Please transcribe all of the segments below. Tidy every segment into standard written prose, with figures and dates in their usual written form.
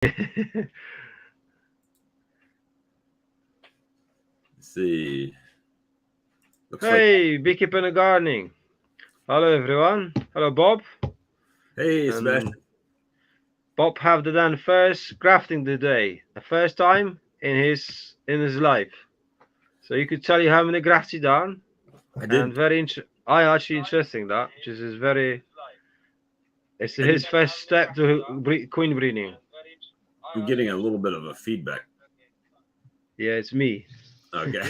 Let's see. Looks like, Hey, beekeeping and gardening. Hello everyone. Hello Bob. hey, And Sebastian. Bob have done first grafting today, the first time in his life. So you could tell you how many grafts he done, I and did. I actually interesting that, which is very. It's I did. his first step to queen breeding. I'm getting a little bit of a feedback. Yeah, it's me. Okay.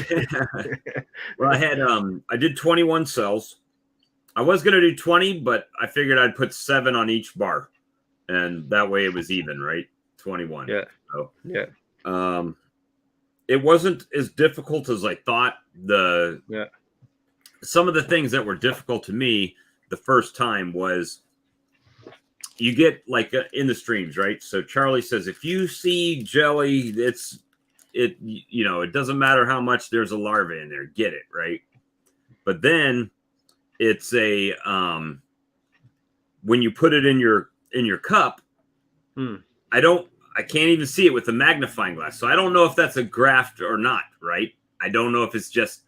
Well, I did 21 cells. I was gonna do 20, but I figured I'd put 7 on each bar, and that way it was even, right? 21. Yeah, So, yeah, um, it wasn't as difficult as I thought. The yeah. Some of the things that were difficult to me the first time was you get like in the streams, right? So Charlie says if you see jelly, it doesn't matter how much there's a larva in there, get it, right? But then it's a when you put it in your cup, Hmm. I don't I can't even see it with the magnifying glass. So I don't know if that's a graft or not, right? I don't know if it's just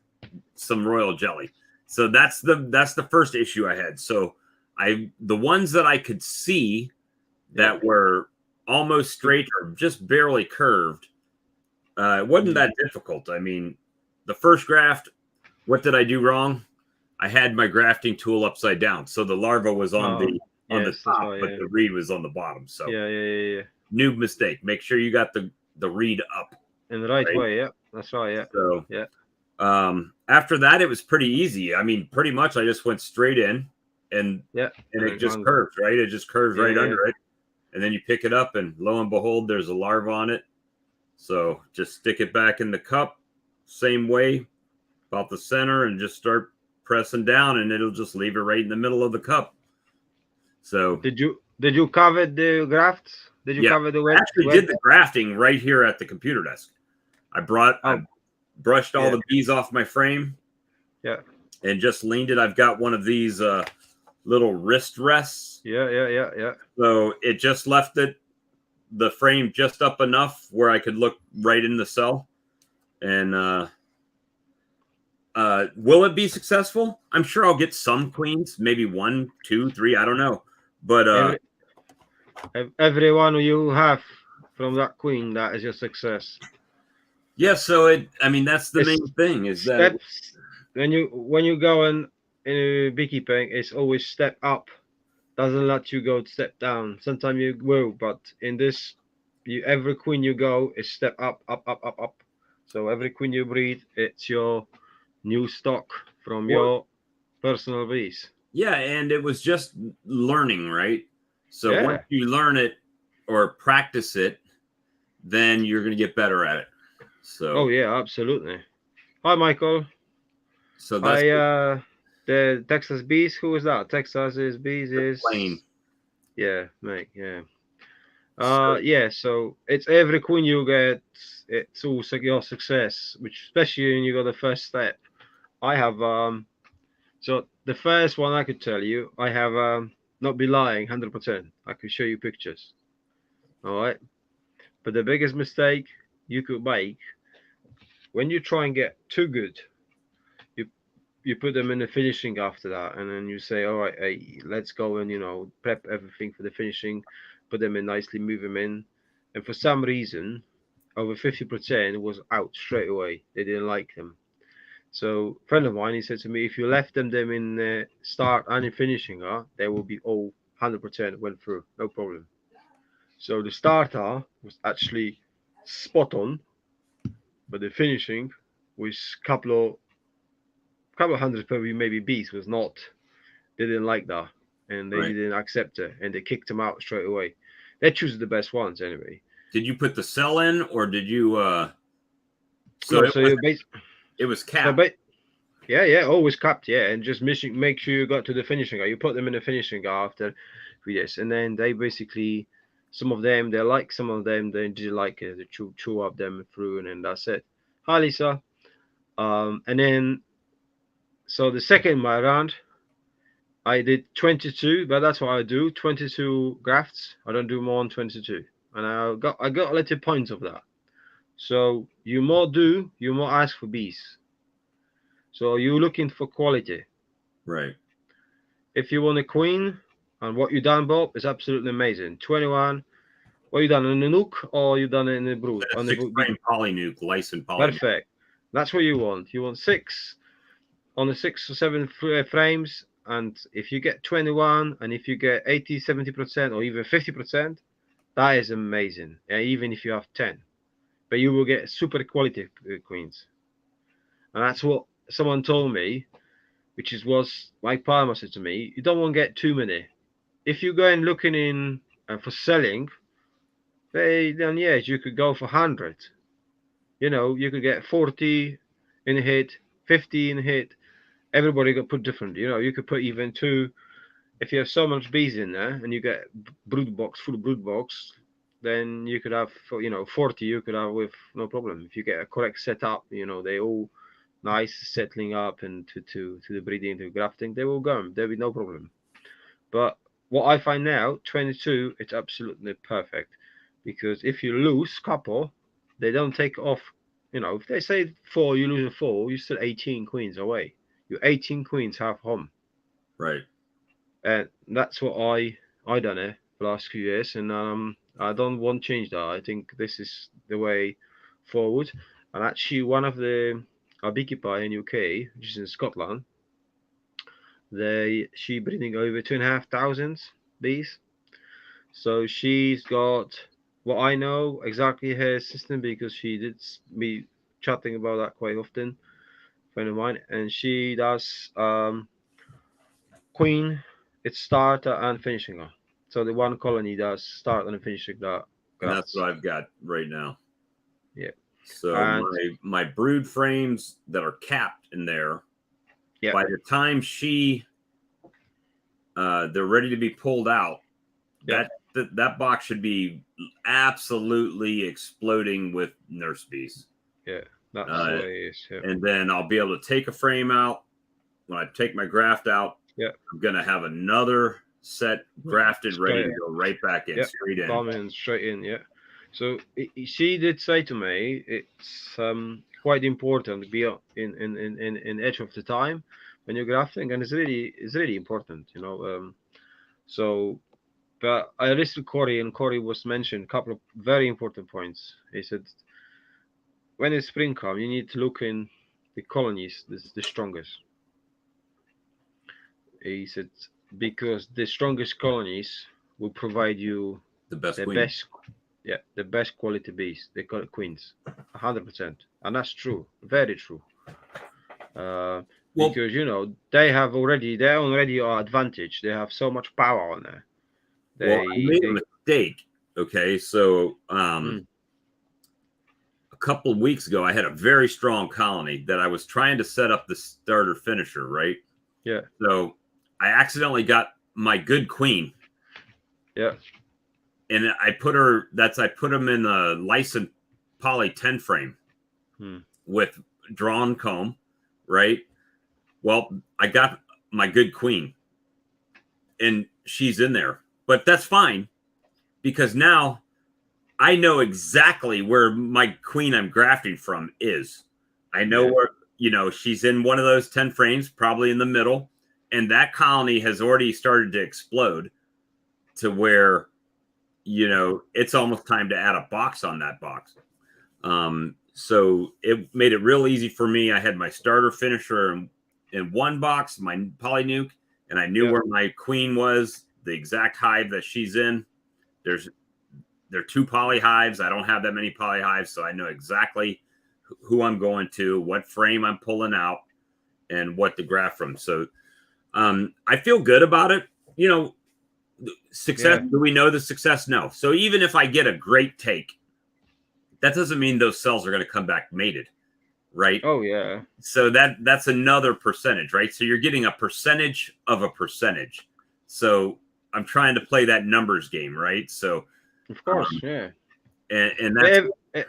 some royal jelly. So that's the first issue I had. So the ones that I could see Yeah. that were almost You, straight or just barely curved, it wasn't mm, that difficult. I mean, the first graft, what did I do wrong? I had my grafting tool upside down, so the larva was oh, on the yes, that's top, right. but Yeah, the reed was on the bottom. So yeah, yeah, yeah, yeah. new mistake. Make sure you got the reed up, In the right right? way. Yeah, that's right. Yeah, So yeah. after that, it was pretty easy. I mean, pretty much I just went straight in, and Yeah, and and it then just under. curves, right? It just curves Yeah, right yeah, under it, and then you pick it up, and lo and behold, there's a larva on it. So just stick it back in the cup, same way, about the center, and just start pressing down, and it'll just leave it right in the middle of the cup. So did you cover the grafts? Did you yeah, cover the I actually wet? did the grafting right here at the computer desk. I Oh, brushed all yeah, the bees off my frame yeah, and just leaned it. I've got one of these little wrist rests, yeah, yeah, yeah, yeah. so it just left the frame just up enough where I could look right in the cell. And will it be successful? I'm sure I'll get some queens, maybe one, two, three. I don't know, but Every every one you have from that queen, that is your success. yeah. So I mean, that's the It's main thing is that steps when you go in beekeeping. It's always step up. Doesn't let you go step down. Sometimes you will, but in this, every queen you go is step up, up, up, up, up. So every queen you breed, it's your new stock from well, your personal bees. yeah, and it was just learning, right? So once Yeah. you learn it or practice it, then you're going to get better at it. Oh So yeah, absolutely. Hi Michael. so that's Hi the Texas bees. Who is that? Texas is bees the is plane. yeah, mate, yeah. So Yeah, so it's every queen you get, it's also your success, which especially when you got the first step. I have so the first one I could tell you, I have not be lying 100%. I could show you pictures. All right. But the biggest mistake you could make when you try and get too good, you you put them in the finishing after that, and then you say, all right, hey, let's go and prep everything for the finishing, put them in nicely, move them in, and for some reason, over 50% was out straight away. They didn't like them. So a friend of mine, he said to me, if you left them in start and in finishing, they will be all 100% went through, no problem. So the starter was actually spot on, but the finishing was couple of hundred probably maybe bees was not. They didn't like that, and they right. didn't accept it, and they kicked them out straight away. They choose the best ones anyway. Did you put the cell in or did you so No, so it was so capped. yeah, yeah, always capped, yeah, and just make sure you got to the finishing guy. You put them in the finishing guy after 3 days, and then they basically, some of them they like, some of them they didn't like it. They chew up them through, and then that's it. Hi, Lisa. And then so the second my round, I did 22, but that's what I do. 22 grafts. I don't do more than 22. and I got a little points of that. So you more do, you more ask for bees. So you're looking for quality. Right. If you want a queen, and what you done, Bob, is absolutely amazing. 21. What you done in the nook, or you done it in the brood A on the six frame polynuke, licensed polynuke. Perfect. That's what you want. You want six on the 6 or 7 frames, and if you get 21, and if you get 80, 70%, or even 50%, that is amazing. Even if you have 10, but you will get super quality queens, and that's what someone told me, which is was my partner said to me. You don't want to get too many. If you go and looking in for selling, then yes, you could go for 100. You could get 40 in a hit, 50 in a hit. Everybody could put different. You could put even two. If you have so much bees in there and you get brood box, full brood box, then you could have 40. You could have with no problem. If you get a correct setup, they all nice settling up and to the breeding, to grafting, they will go. There'll be no problem. But what I find now, 22, it's absolutely perfect, because if you lose couple, they don't take off. If they say 4, you lose a 4, you're still 18 queens away. You're 18 queens half home, Right. and that's what I done it the last few years, and I don't want to change that. I think this is the way forward. And actually, one of the a beekeeper in UK, which is in Scotland, she breeding over 2,500 bees. So she's got what I know exactly her system, because she did be chatting about that quite often, friend of mine, and she does queen, it's starter and finishing her. So the one colony does start and finishing that And that's grafts. what I've got right now. Yeah, So and my brood frames that are capped in there, yeah, by the time they're ready to be pulled out, yeah, that box should be absolutely exploding with nurse bees. yeah. That's the Uh, way it is. Yeah, and then I'll be able to take a frame out. When I take my graft out, yeah. I'm gonna have another set grafted, ready to Straight, go right back in, yeah, straight in. bombing straight in. Yeah. So she did say to me, it's quite important to be in edge of the time when you're grafting, and it's really important. So, but I listened to Corey, and Corey was mentioned a couple of very important points. He said when it's spring come, you need to look in the colonies, the strongest. He said because the strongest colonies will provide you The best the queen. best, yeah, the best quality bees. They call it queens, 100%, and that's true, very true. Uh, Well, because they have already are advantage. They have so much power on there. I made a mistake. Okay, so Mm, a couple of weeks ago, I had a very strong colony that I was trying to set up the starter finisher, right? yeah, So I accidentally got my good queen, yeah, and I put them in a licensed poly 10 frame mm, with drawn comb, right? Well, I got my good queen, and she's in there, but that's fine because now I know exactly where my queen I'm grafting from is. I know yeah, where, she's in one of those 10 frames, probably in the middle. And that colony has already started to explode to where, it's almost time to add a box on that box. So it made it real easy for me. I had my starter finisher in one box, my polynuke, and I knew yeah, where my queen was, the exact hive that she's in. There are 2 poly hives. I don't have that many poly hives, so I know exactly who I'm going to, what frame I'm pulling out, and what to graft from. So I feel good about it. Success. yeah. Do we know the success? No. So even if I get a great take, that doesn't mean those cells are going to come back mated, right? Oh yeah, So that's another percentage, right? So you're getting a percentage of a percentage. So I'm trying to play that numbers game, right? So of course, yeah. and that's Ev- e-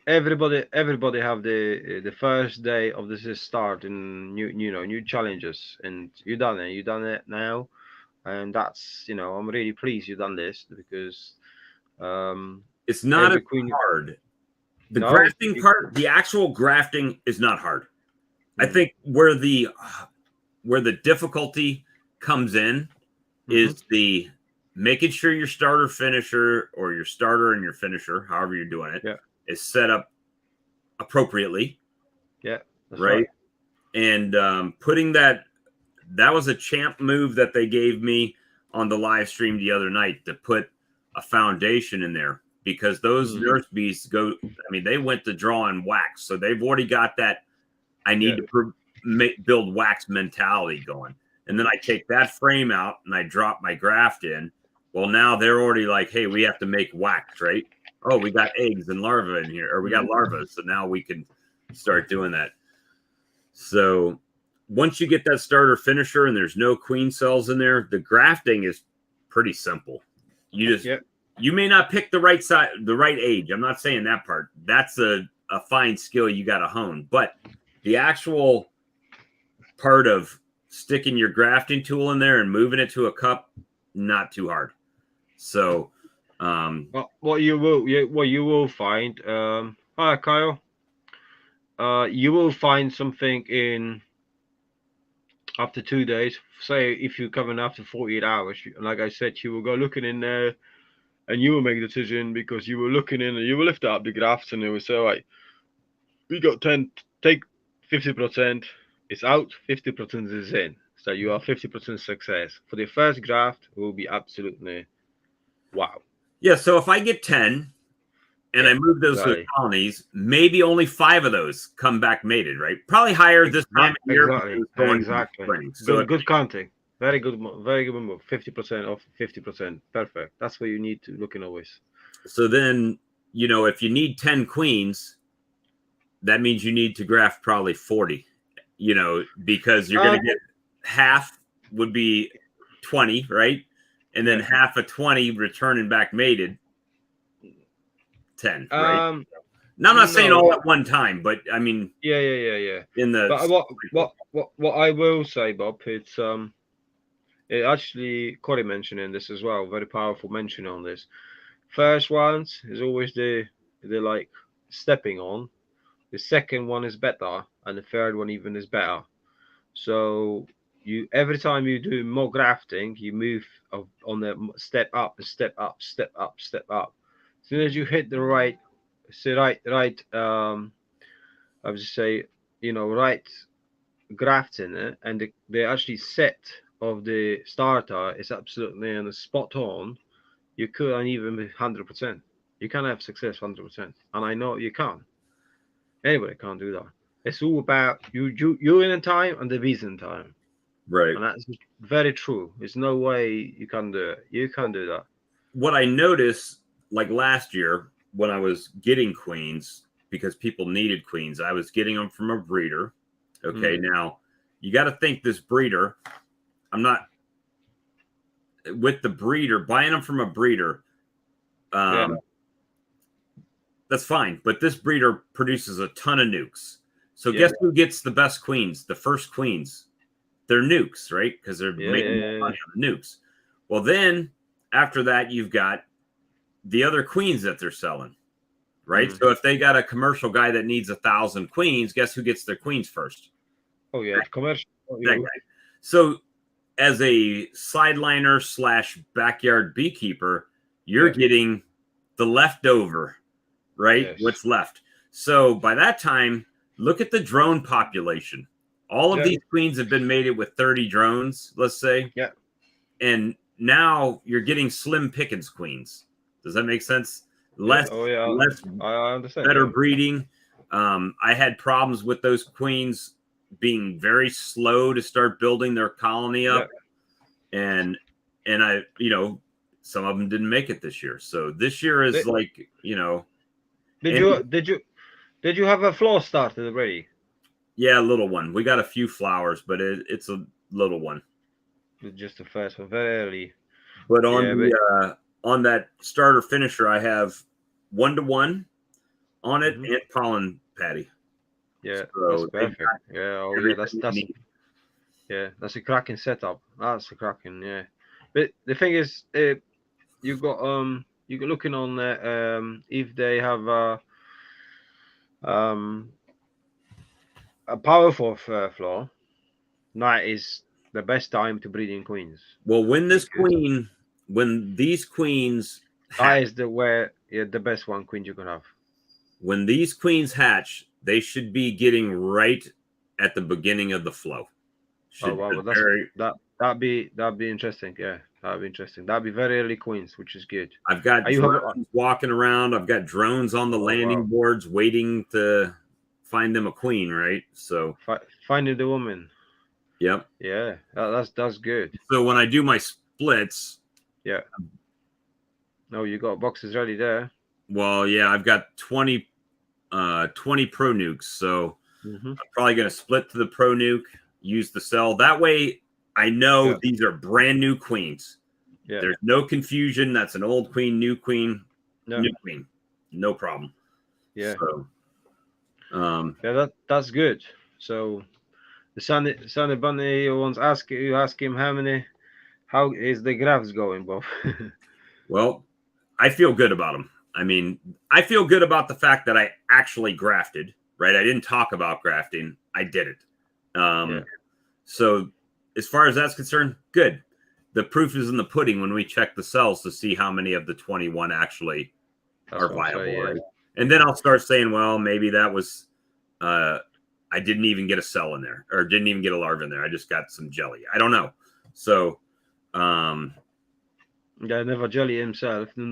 everybody have the first day of this start in new challenges, and you done it now, and that's I'm really pleased you done this, because It's not as every queen. hard. The No, grafting part, the actual grafting is not hard. I think where the difficulty comes in is the making sure your starter finisher or your starter and your finisher, however you're doing it, is set up appropriately. Yeah, that's right. And putting that was a champ move that they gave me on the live stream the other night, to put a foundation in there, because those nurse bees they went to drawing wax. So they've already got that I need to build wax mentality going. And then I take that frame out and I drop my graft in. Well, now they're already like, hey, we have to make wax, right? Oh, we got eggs and larvae in here, or we got larvae. So now we can start doing that. So once you get that starter finisher and there's no queen cells in there, the grafting is pretty simple. You just, you may not pick the right side, the right age. I'm not saying that part. That's a fine skill you got to hone. But the actual part of sticking your grafting tool in there and moving it to a cup, not too hard. So, what you will find, hi Kyle, you will find something in after 2 days. Say if you're coming after 48 hours, like I said, you will go looking in there, and you will make a decision, because you will looking in and you will lift up the grafts, and they will say, right, we got 10, take 50%, it's out, 50% is in. So you are 50% success. For the first graft, it will be absolutely wow. Yeah, so if I get 10 and I move those to colonies, maybe only 5 of those come back mated, right? Probably higher this time of year. Exactly. So good counting. Very good move. 50% off 50%. Perfect. That's what you need to look in always. So then, if you need 10 queens, that means you need to graft probably 40, because you're going to get half would be 20, right? And then half of 20 returning back mated 10, right? Now, I'm not saying all at one time, but I mean, yeah. In the what I will say, Bob, it's it actually Corey mentioning this as well. Very powerful mention on this. First ones is always the like stepping on. The second one is better, and the third one even is better. So you every time you do more grafting, you move on the step up, step up, step up, step up. As soon as you hit the right, I would just say, right grafting it, and the actually set of the starter is absolutely on the spot on. You couldn't even be 100%. You can't have success 100%, and I know you can't. Anybody can't do that. It's all about you in time and the bees in time. Right. And that's very true. There's no way you can do it. You can't do that. What I noticed, like last year, when I was getting queens, because people needed queens, I was getting them from a breeder. Okay, now you got to think this breeder, I'm not with the breeder, buying them from a breeder. That's fine. But this breeder produces a ton of nukes. So guess who gets the best queens? The first queens. They're nukes, right? Because they're making money on the nukes. Well, then after that, you've got the other queens that they're selling, right? So if they got a commercial guy that needs 1,000 queens, guess who gets their queens first? Oh yeah, commercial. That guy. So as a sideliner / backyard beekeeper, you're getting the leftover, right? Yes. What's left. So by that time, look at the drone population. All of these queens have been mated with 30 drones, let's say. Yeah. And now you're getting slim pickings queens. Does that make sense? Less, I understand. Better breeding. I had problems with those queens being very slow to start building their colony up. And I, some of them didn't make it this year. So this year is Did you have a floor started already? Yeah, a little one. We got a few flowers, but it's a little one. Just the first one, very early. But on on that starter finisher, I have 1-to-1 on it and pollen patty. Yeah, so that's perfect. That's a cracking setup. That's a cracking, yeah. But the thing is, you got you're looking on if they have um, a powerful floor, night is the best time to breed in queens. Well, Because when these queens that hatch, is the where the best one queen you can have. when these queens hatch, they should be getting right at the beginning of the flow. Oh Should wow, be but that's very. that'd be interesting. Yeah, that'd be interesting. That'd be very early queens, which is good. I've got Are you have? drones walking around. I've got drones on the Oh landing wow, boards waiting to find them a queen, right? So, Finding the woman. yep. Yeah, that's good. So when I do my splits, Yeah. No, you got boxes ready there. well, yeah, I've got 20 pro nukes. So Hmm. I'm probably going to split to the pro nuke, use the cell. That way I know Yeah. these are brand new queens. Yeah. There's no confusion. That's an old queen, new queen, Yeah. new queen. No problem. Yeah. So, Yeah. That's good. So the Sunny Bunny wants ask you ask him how is the graphs going, Bob? well, I feel good about them. I mean, I feel good about the fact that I actually grafted, right? I didn't talk about grafting. I did it. Yeah. So as far as that's concerned, good. The proof is in the pudding when we check the cells to see how many of the 21 actually That's are what I say. viable, Yeah. right? And then I'll start saying, well, maybe that was I didn't even get a cell in there or didn't even get a larva in there. I just got some jelly. I don't know. So Yeah. Never jelly himself. There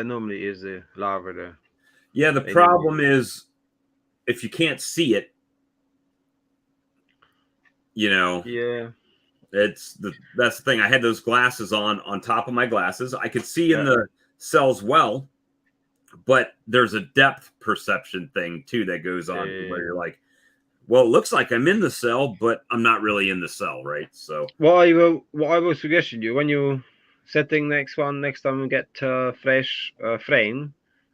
normally is a larva there. yeah, the They normally. problem is if you can't see it, you know, Yeah. that's the thing. I had those glasses on top of my glasses. I could see in Yeah. the cells well, but there's a depth perception thing too that goes on where Yeah. you're like, well, it looks like I'm in the cell, but I'm not really in the cell, right? So What I will suggest you when you setting next time you get fresh frame,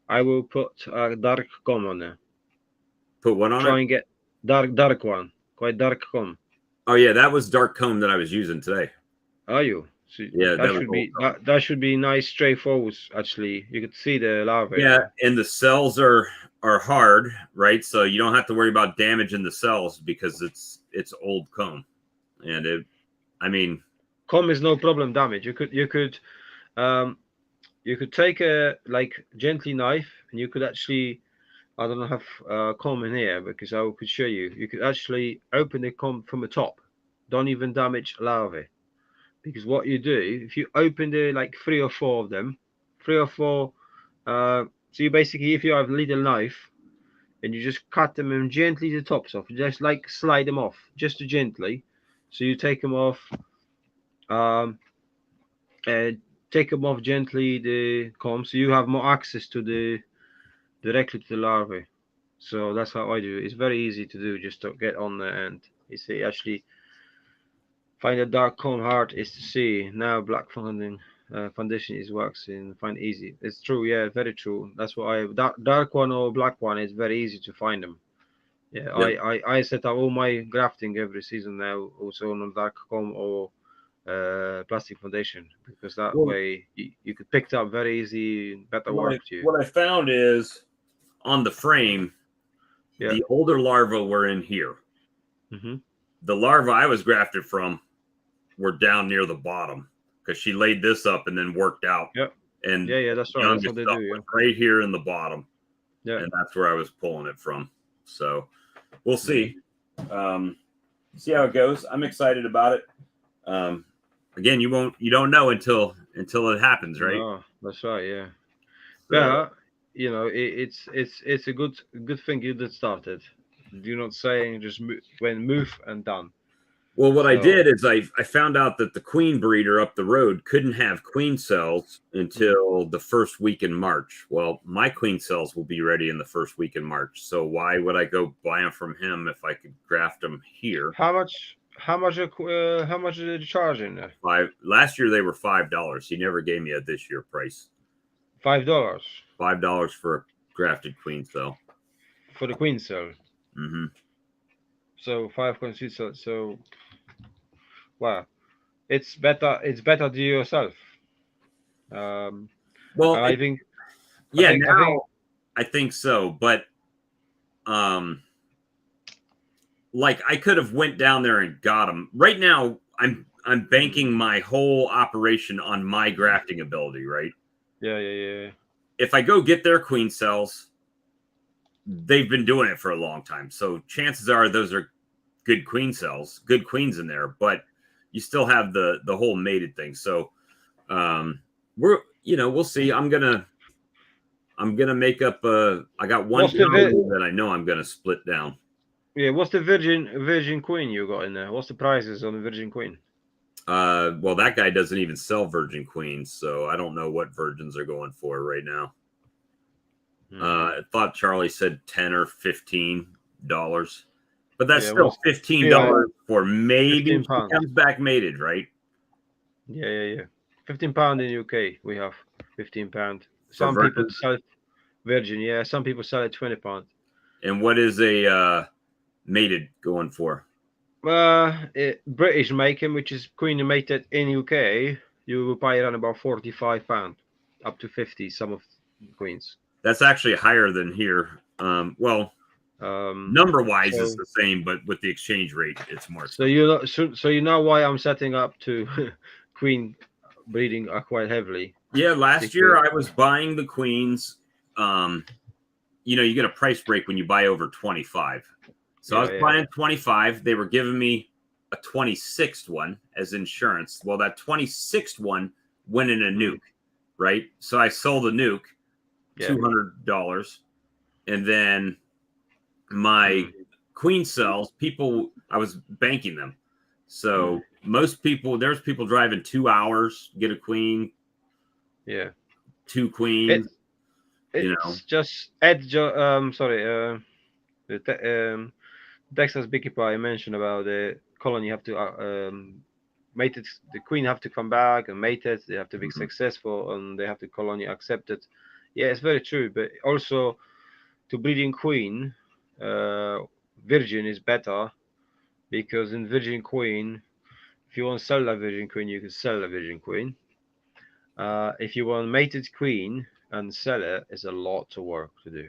I will put a dark com on there. put what on it? Try and get dark one, quite dark com. Oh yeah, that was dark comb that I was using today. Are you? So Yeah, that that was should old be comb. that should be nice straightforward. Actually, you could see the larvae Yeah, there. and the cells are hard, right? So you don't have to worry about damaging the cells because it's old comb, and it. I mean, Com is no problem damage. Um you could take a like gently knife and you could actually I don't have comb in here because I could show you. You could actually open the comb from the top. Don't even damage larvae. Because what you do, if you open the like three or four of them, three or four, so you basically, if you have a little knife and you just cut them and gently the tops off, just like slide them off, just gently. So you take them off, um, and take them off gently the comb, so you have more access to the directly to the larvae. So that's how I do it. It's very easy to do, just to get on there and you see actually find a dark comb hard is to see. Now black foundation is waxing. Find easy. It's true, yeah, very true. That's why dark one or black one is very easy to find them. Yeah, yeah. I set up all my grafting every season now, also on dark comb or plastic foundation, because that Well, way you could pick it up very easy, better work to you. what I found is on the frame, Yeah. the older larvae were in here. Hmm. The larvae I was grafted from were down near the bottom because she laid this up and then worked out. Yeah. And Yeah, yeah, the that's right. That's youngest what they stuff do. was Yeah. right here in the bottom, Yeah. and that's where I was pulling it from. So we'll Mm. see. Um, see how it goes. I'm excited about it. Again, you don't know until it happens, right? No, that's right. Yeah. So But it's a good thing you did started. You're not saying just move and done. well, what I So did is I found out that the queen breeder up the road couldn't have queen cells mm. until the first week in March. Well, my queen cells will be ready in the first week in March. So why would I go buy them from him if I could graft them here? How much did you charge in there? Five last year they were $5. He never gave me a this year price. $5 $5 for a grafted queen cell. for the queen cell. Mm-hmm. So five queen cell. So wow, it's better. It's better to yourself. Um, Well, I think. yeah, I think. I think so, but like I could have went down there and got them. Right now, I'm banking my whole operation on my grafting ability, right? Yeah. If I go get their queen cells, they've been doing it for a long time. So chances are those are good queen cells, good queens in there, but you still have the whole mated thing. So we'll see. I'm gonna make up I got one What's the that I know I'm gonna split down. what's the Virgin Queen you got in there? What's the prices on the Virgin Queen? Well, that guy doesn't even sell virgin queens, so I don't know what virgins are going for right now. I thought Charlie said $10 or $15, but that's still $15 for maybe she comes back mated, right? Yeah. £15 in UK. We have £15. For Some people virgin. sell virgin. Yeah, some people sell it £20. And what is a mated going for? British making, which is queen mated in UK, you will pay around about £45, up to 50. Some of the queens. That's actually higher than here. Well, number wise, it's the same, but with the exchange rate, it's more. So you know why I'm setting up to queen breeding quite heavily. Yeah, last year I was buying the queens. You get a price break when you buy over 25. So I was buying 25. They were giving me a 26th one as insurance. Well, that 26th one went in a nuke, right? So I sold a nuke, $200, and then my queen cells, I was banking them. So most people, there's people driving 2 hours, get a queen. Yeah. 2 queens. It's just Texas Beekeeper I mentioned about the colony have to mate it. The queen have to come back and mate it. They have to be successful, and they have the colony accepted. Yeah, it's very true. But also, to breeding queen, virgin is better, because in virgin queen, if you want to sell a virgin queen, you can sell a virgin queen. If you want mated queen and sell it, it's a lot of work to do.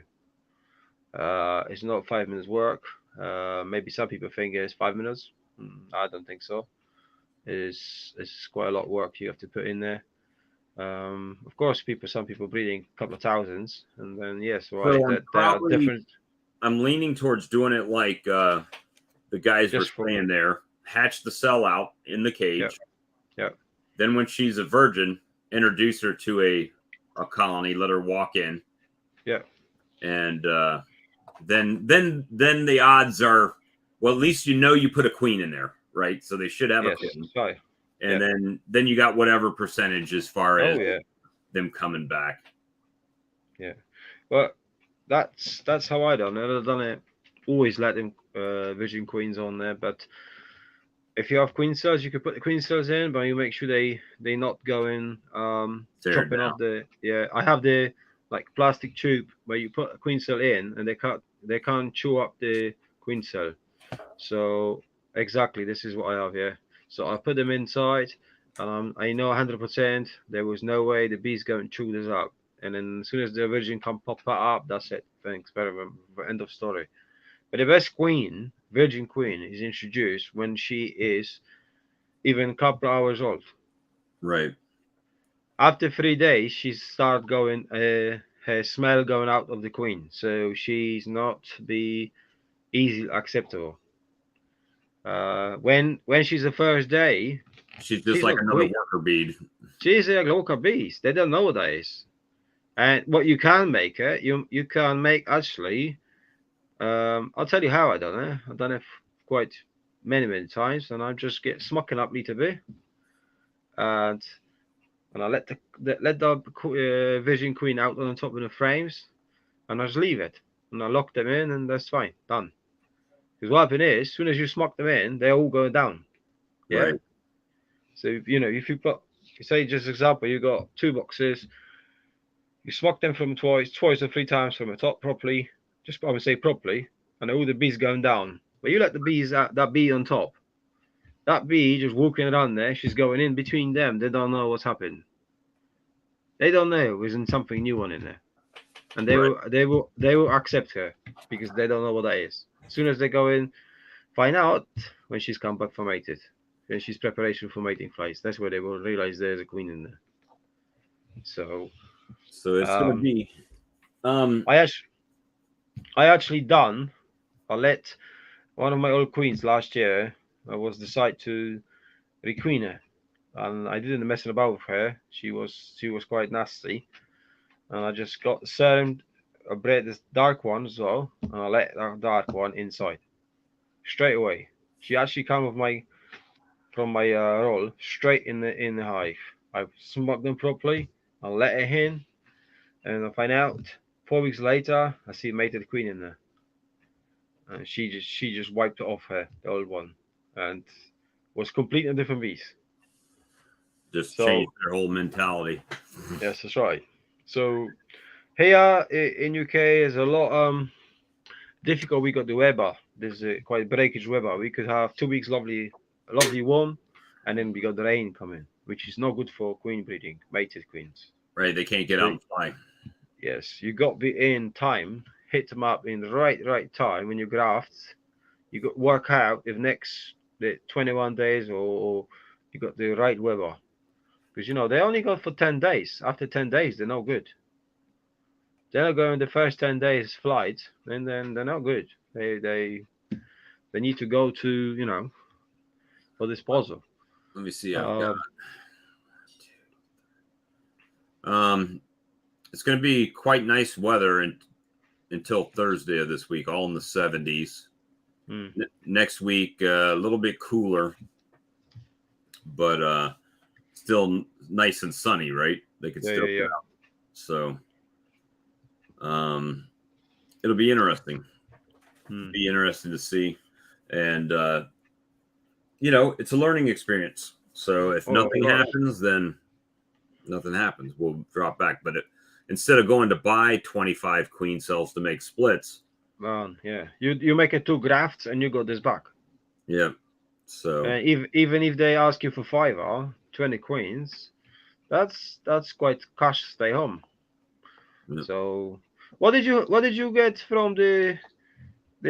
It's not 5 minutes work. Maybe some people think it's 5 minutes. I don't think so. It's quite a lot of work you have to put in there. Of course, some people breeding a couple of thousands, and then yes, right, so there are different. I'm leaning towards doing it like the guys were saying there. Hatch the cell out in the cage. Yeah. Then when she's a virgin, introduce her to a colony, let her walk in. Yeah. And then the odds are, well, at least you put a queen in there, right? So they should have a queen. Right. And then you got whatever percentage as far as them coming back. Yeah. But that's how I done it. I've done it. Always let them virgin queens on there, but if you have queen cells, you can put the queen cells in, but you make sure they not going chopping off the. Yeah, I have the like plastic tube where you put a queen cell in, and they can't chew up the queen cell. So exactly, this is what I have here. So I put them inside, and I know 100% there was no way the bee's going to chew this up. And then as soon as the virgin can pop that up, that's it. Thanks, very end of story. But the best queen, virgin queen, is introduced when she is even a couple hours old. Right. After 3 days, she start going, her smell going out of the queen, so she's not be easily acceptable. When she's the first day, she's just like another worker bee. She's a local beast. They don't know what that is. And what you can make it, you can make actually. I'll tell you how I done it. I've done it quite many times, and I just get smocking up little bit, and I let the Vision Queen out on the top of the frames, and I just leave it, and I lock them in, and that's fine, done. Because what happens is, as soon as you smock them in, they're all going down. Yeah. Right. So if you got, say just example, you got 2 boxes, you smock them from twice or 3 times from the top properly. Just I would say properly, and all the bees going down. But you let the bees that bee on top. That bee just walking around there, she's going in between them. They don't know what's happened. They don't know isn't something new on in there, and Right. they will accept her because they don't know what that is. As soon as they go in, find out when she's come back for mated, when she's preparation for mating flights. That's where they will realize there's a queen in there. So So it's gonna um, be I actually done. I let one of my old queens last year. I was decide to requeen her, and I didn't messing about with her. She was quite nasty, and I just got certain. I bred this dark one as well, and I let that dark one inside straight away. She actually come with my from my roll straight in the hive. I smoked them properly. I let her in, and I find out 4 weeks later I see mated queen in there, and she just wiped off her the old one, and was completely different beast. just change So their whole mentality. yes, that's right. So here in UK is a lot difficult. We got the weather. There's quite breakage weather. We could have 2 weeks lovely warm, and then we got the rain coming, which is not good for queen breeding, mated queens. Right. They can't get So out and fly. yes, you got to be in time, hit them up in the right time when you graft. You got to work out if next the 21 days or you got the right weather because they only go for 10 days. After 10 days, they're no good. They're not going the first 10 days flight, and then they're not good. They need to go to for disposal. Let me see. I've got Um, um it's gonna be quite nice weather until Thursday of this week, all in the 70s. mm, Next week, a little bit cooler, but still nice and sunny, right? They could yeah, still yeah, get yeah. out. So um it'll be interesting. Mm. Be interesting to see. And it's a learning experience. So if Oh, of nothing course. happens, then nothing happens. We'll drop back. But instead of going to buy 25 queen cells to make splits, Man, yeah. You make it 2 grafts and you got this back. yeah. So Even if they ask you for 20 queens, that's quite cash stay home. yeah. So what did you get from the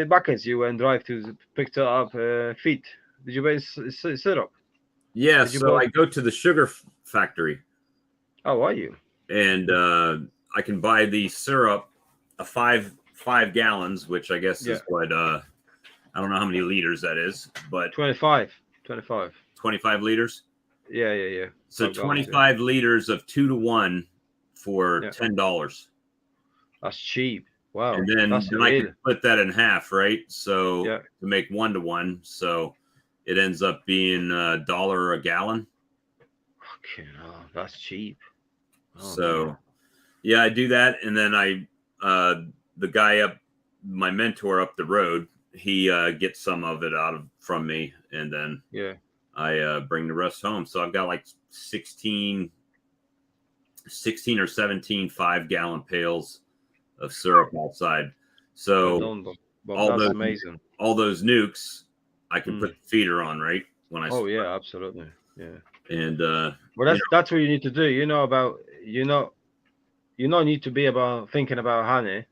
buckets you went drive to picked up feed? Did you buy syrup? Yeah, Did you so buy? I go to the sugar factory How are you? and I can buy the syrup, a five gallons, which I guess Yeah, is what I don't know how many liters that is, but 25, 25. 25 liters. Yeah, yeah, yeah. So 5 gallons. Yeah, 25 liters of 2-to-1 for yeah. $10. That's cheap. And Wow, then that's a I can real. split that in half, right? So Yeah. to make 1-to-1, so it ends up being $1 a gallon. Okay, that's cheap. Oh man. So yeah, I do that, and then the guy up, my mentor up the road, he gets some of it out of from me, and then Yeah. I bring the rest home. So I've got like 16 or 17 5-gallon pails of syrup outside. Well So done, Bob. all That's those amazing. nukes, I can put Mm. the feeder on, right, when I Oh split. yeah, absolutely. Yeah. And Well, that's what you need to do. You don't need to be about thinking about honey.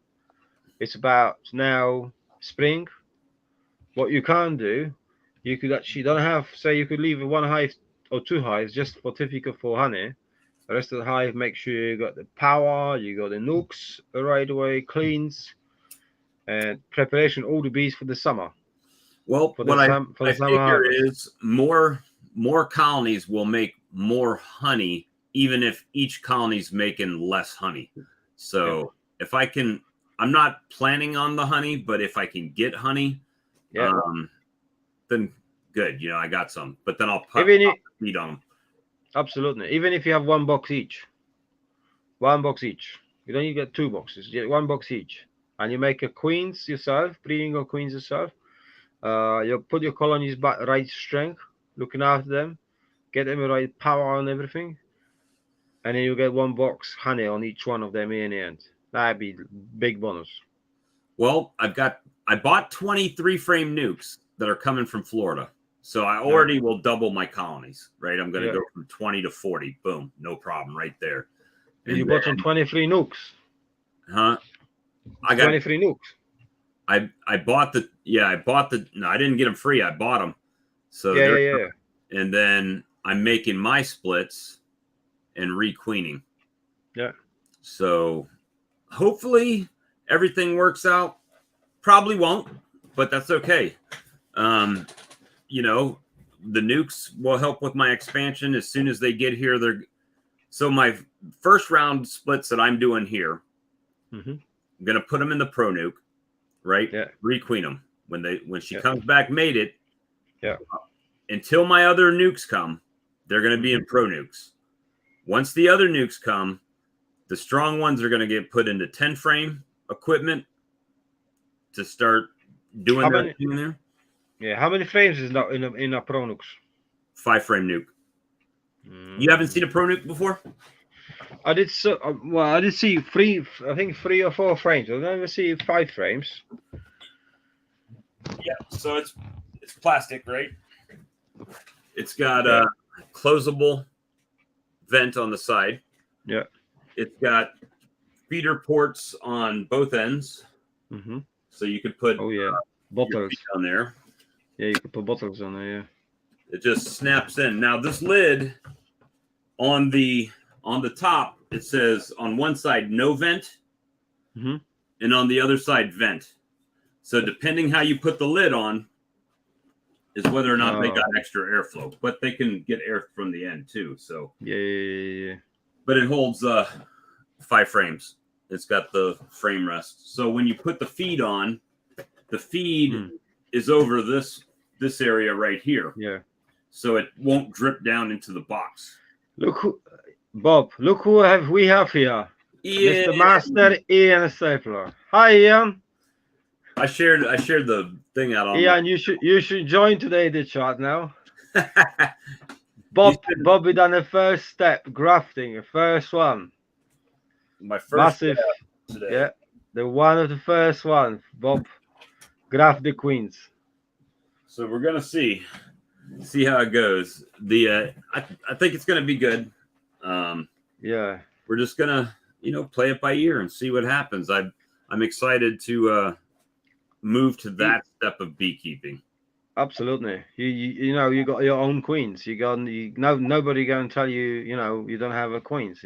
It's about now spring. What you can do, you could actually don't have say you could leave one hive or two hives just for typical for honey. The rest of the hive, make sure you got the power, you got the nooks right away, cleans, and preparation all the bees for the summer. well, For the what I sum for I the summer figure harvest. is more colonies will make more honey, even if each colony's making less honey. Yeah, So if I can, I'm not planning on the honey, but if I can get honey, yeah. um, then good. I got some, but then I'll pop Even if, the feed on them. absolutely, even if you have one box each. You don't need to get 2 boxes. You get 1 box each, and you make a queens yourself, breeding of queens yourself. You put your colonies back right strength, looking after them, get them the right power and everything, and then you get 1 box honey on each one of them in the end. That'd be big bonus. Well, I bought 23 frame nukes that are coming from Florida. So I Yeah, already will double my colonies, right? I'm going to yeah, go from 20 to 40. Boom, no problem right there. And And you bought some 23 nukes. huh? I got 23 nukes. I bought the no, I didn't get them free. I bought them. So Yeah, they're yeah, yeah. and then I'm making my splits and requeening. Yeah. So hopefully everything works out. Probably won't, but that's okay. Um, you know, the nukes will help with my expansion as soon as they get here. They're so my first round splits that I'm doing here. Mm-hmm. I'm gonna put them in the pro nuke, right? Yeah. Requeen them when she Yeah. comes back, made it. Yeah. Until my other nukes come, they're gonna be in pro nukes. Once the other nukes come, the strong ones are gonna get put into 10 frame equipment to start doing How their many? thing there. Yeah. How many frames is that in a Pro Nukes? 5 frame nuke. You haven't seen a pro nuke before? I did so. Well, I did see three. I think 3 or 4 frames. I never see 5 frames. Yeah. So it's plastic, right? It's got Yeah. a closable vent on the side. Yeah. It's got feeder ports on both ends, Mm-hmm. so you could put Oh yeah. your Bottles. feet on there. Yeah, you could put bottles on there. Yeah. It just snaps in. Now this lid on the top, it says on one side no vent, Mm-hmm. and on the other side vent. So depending how you put the lid on is whether or not they got extra airflow, but they can get air from the end too. So Yeah. but it holds 5 frames. It's got the frame rest. So when you put the feed on, the feed is over this area right here. Yeah. So it won't drip down into the box. Look who, Bob. Look who we have here. Yeah. Mr. Master Ian Stapler. Hi, Ian. I shared the thing out on Ian, you should join today the chat now. my Bobby done the first step, grafting, the first one. my first Massive. today. Yeah, the one of the first one. Bob, graft the queens. So we're gonna see how it goes. The I think it's gonna be good. Yeah, we're just gonna play it by ear and see what happens. I'm excited to move to that step of beekeeping. Absolutely. You know you got your own queens. Nobody going to tell you you don't have a queens.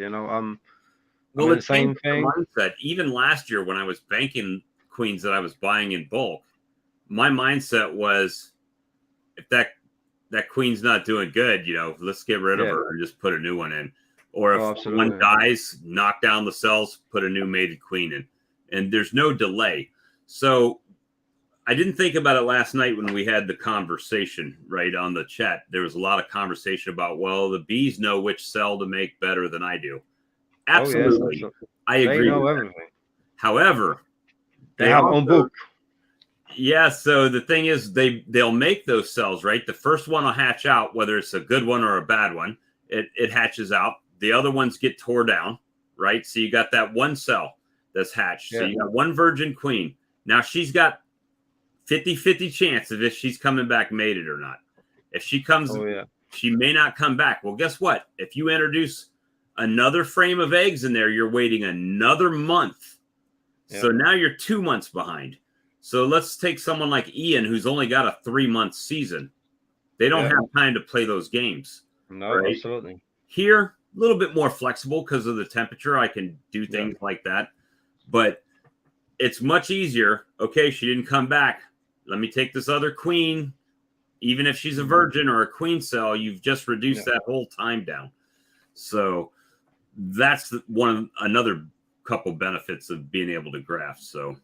Well, the same thing. Mindset. Even last year when I was banking queens that I was buying in bulk, my mindset was if that queen's not doing good, let's get rid of her and just put a new one in. Or if one dies, knock down the cells, put a new mated queen in. And there's no delay. So I didn't think about it last night when we had the conversation right on the chat. There was a lot of conversation about, well, the bees know which cell to make better than I do. Absolutely. Oh, yes, I agree. They know everything. However, they have on book. Yeah, so the thing is they'll make those cells, right? The first one will hatch out, whether it's a good one or a bad one. It hatches out. The other ones get tore down, right? So you got that one cell that's hatched. Yeah. So you got one virgin queen. Now she's got 50-50 chance of if she's coming back mated or not. If she comes, she may not come back. Well, guess what? If you introduce another frame of eggs in there, you're waiting another month. Yeah. So now you're 2 months behind. So let's take someone like Ian, who's only got a 3-month season. They don't have time to play those games. No, right? Absolutely. Here, a little bit more flexible because of the temperature. I can do things like that. But it's much easier. Okay, she didn't come back. Let me take this other queen. Even if she's a virgin or a queen cell, you've just reduced that whole time down. So that's another couple benefits of being able to graft. So,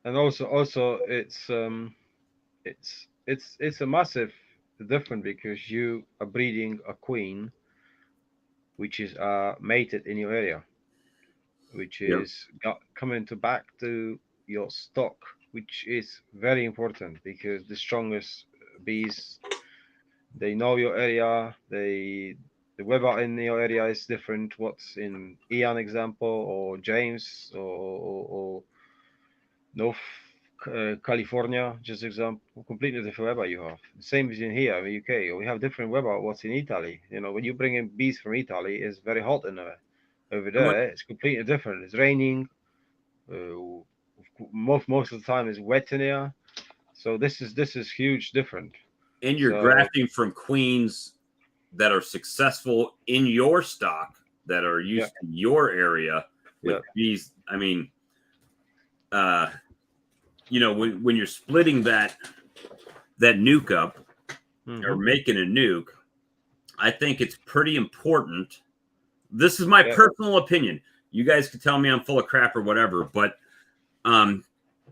and also it's a massive difference because you are breeding a queen which is mated in your area, which is coming back to your stock, which is very important because the strongest bees, they know your area, the weather in your area is different. What's in Ian example or James or North California, just example, completely different weather you have. Same as in here in the UK. We have different weather. What's in Italy? When you bring in bees from Italy, it's very hot in there. Over And what there, it's completely different. It's raining. Uh, most of the time, it's wet in here. So this is huge different. and you're So grafting from queens that are successful in your stock that are yeah, used to your area with yeah, bees. I mean, uh, when you're splitting that nuke up or hmm making a nuke, I think it's pretty important. This is my yeah, personal opinion. You guys can tell me I'm full of crap or whatever, but um,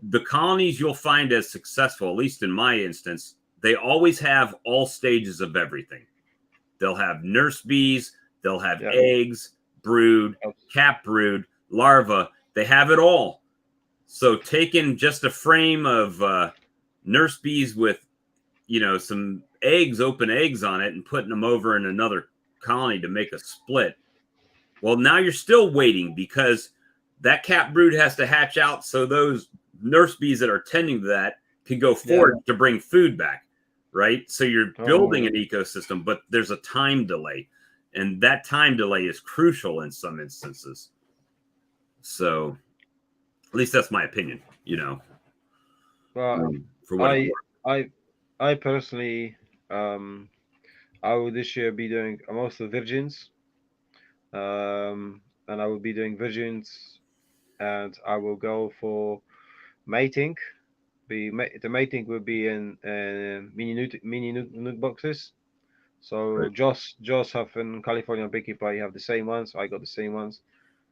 the colonies you'll find as successful, at least in my instance, they always have all stages of everything. They'll have nurse bees, they'll have yeah. eggs, brood, cap brood, larva. They have it all. So taking just a frame of nurse bees with, some eggs, open eggs on it, and putting them over in another colony to make a split. Well, now you're still waiting because that cap brood has to hatch out so those nurse bees that are tending to that can go Yeah. forward to bring food back, right? So you're building Oh, an ecosystem, but there's a time delay. And that time delay is crucial in some instances. So at least that's my opinion, but for what it's I worth. I I personally I will this year be doing most of virgins, and I will be doing virgins, and I will go for mating. The mating will be in mini nuke boxes. Right. So Joseph in California Beekeeper, you have the same ones. I got the same ones.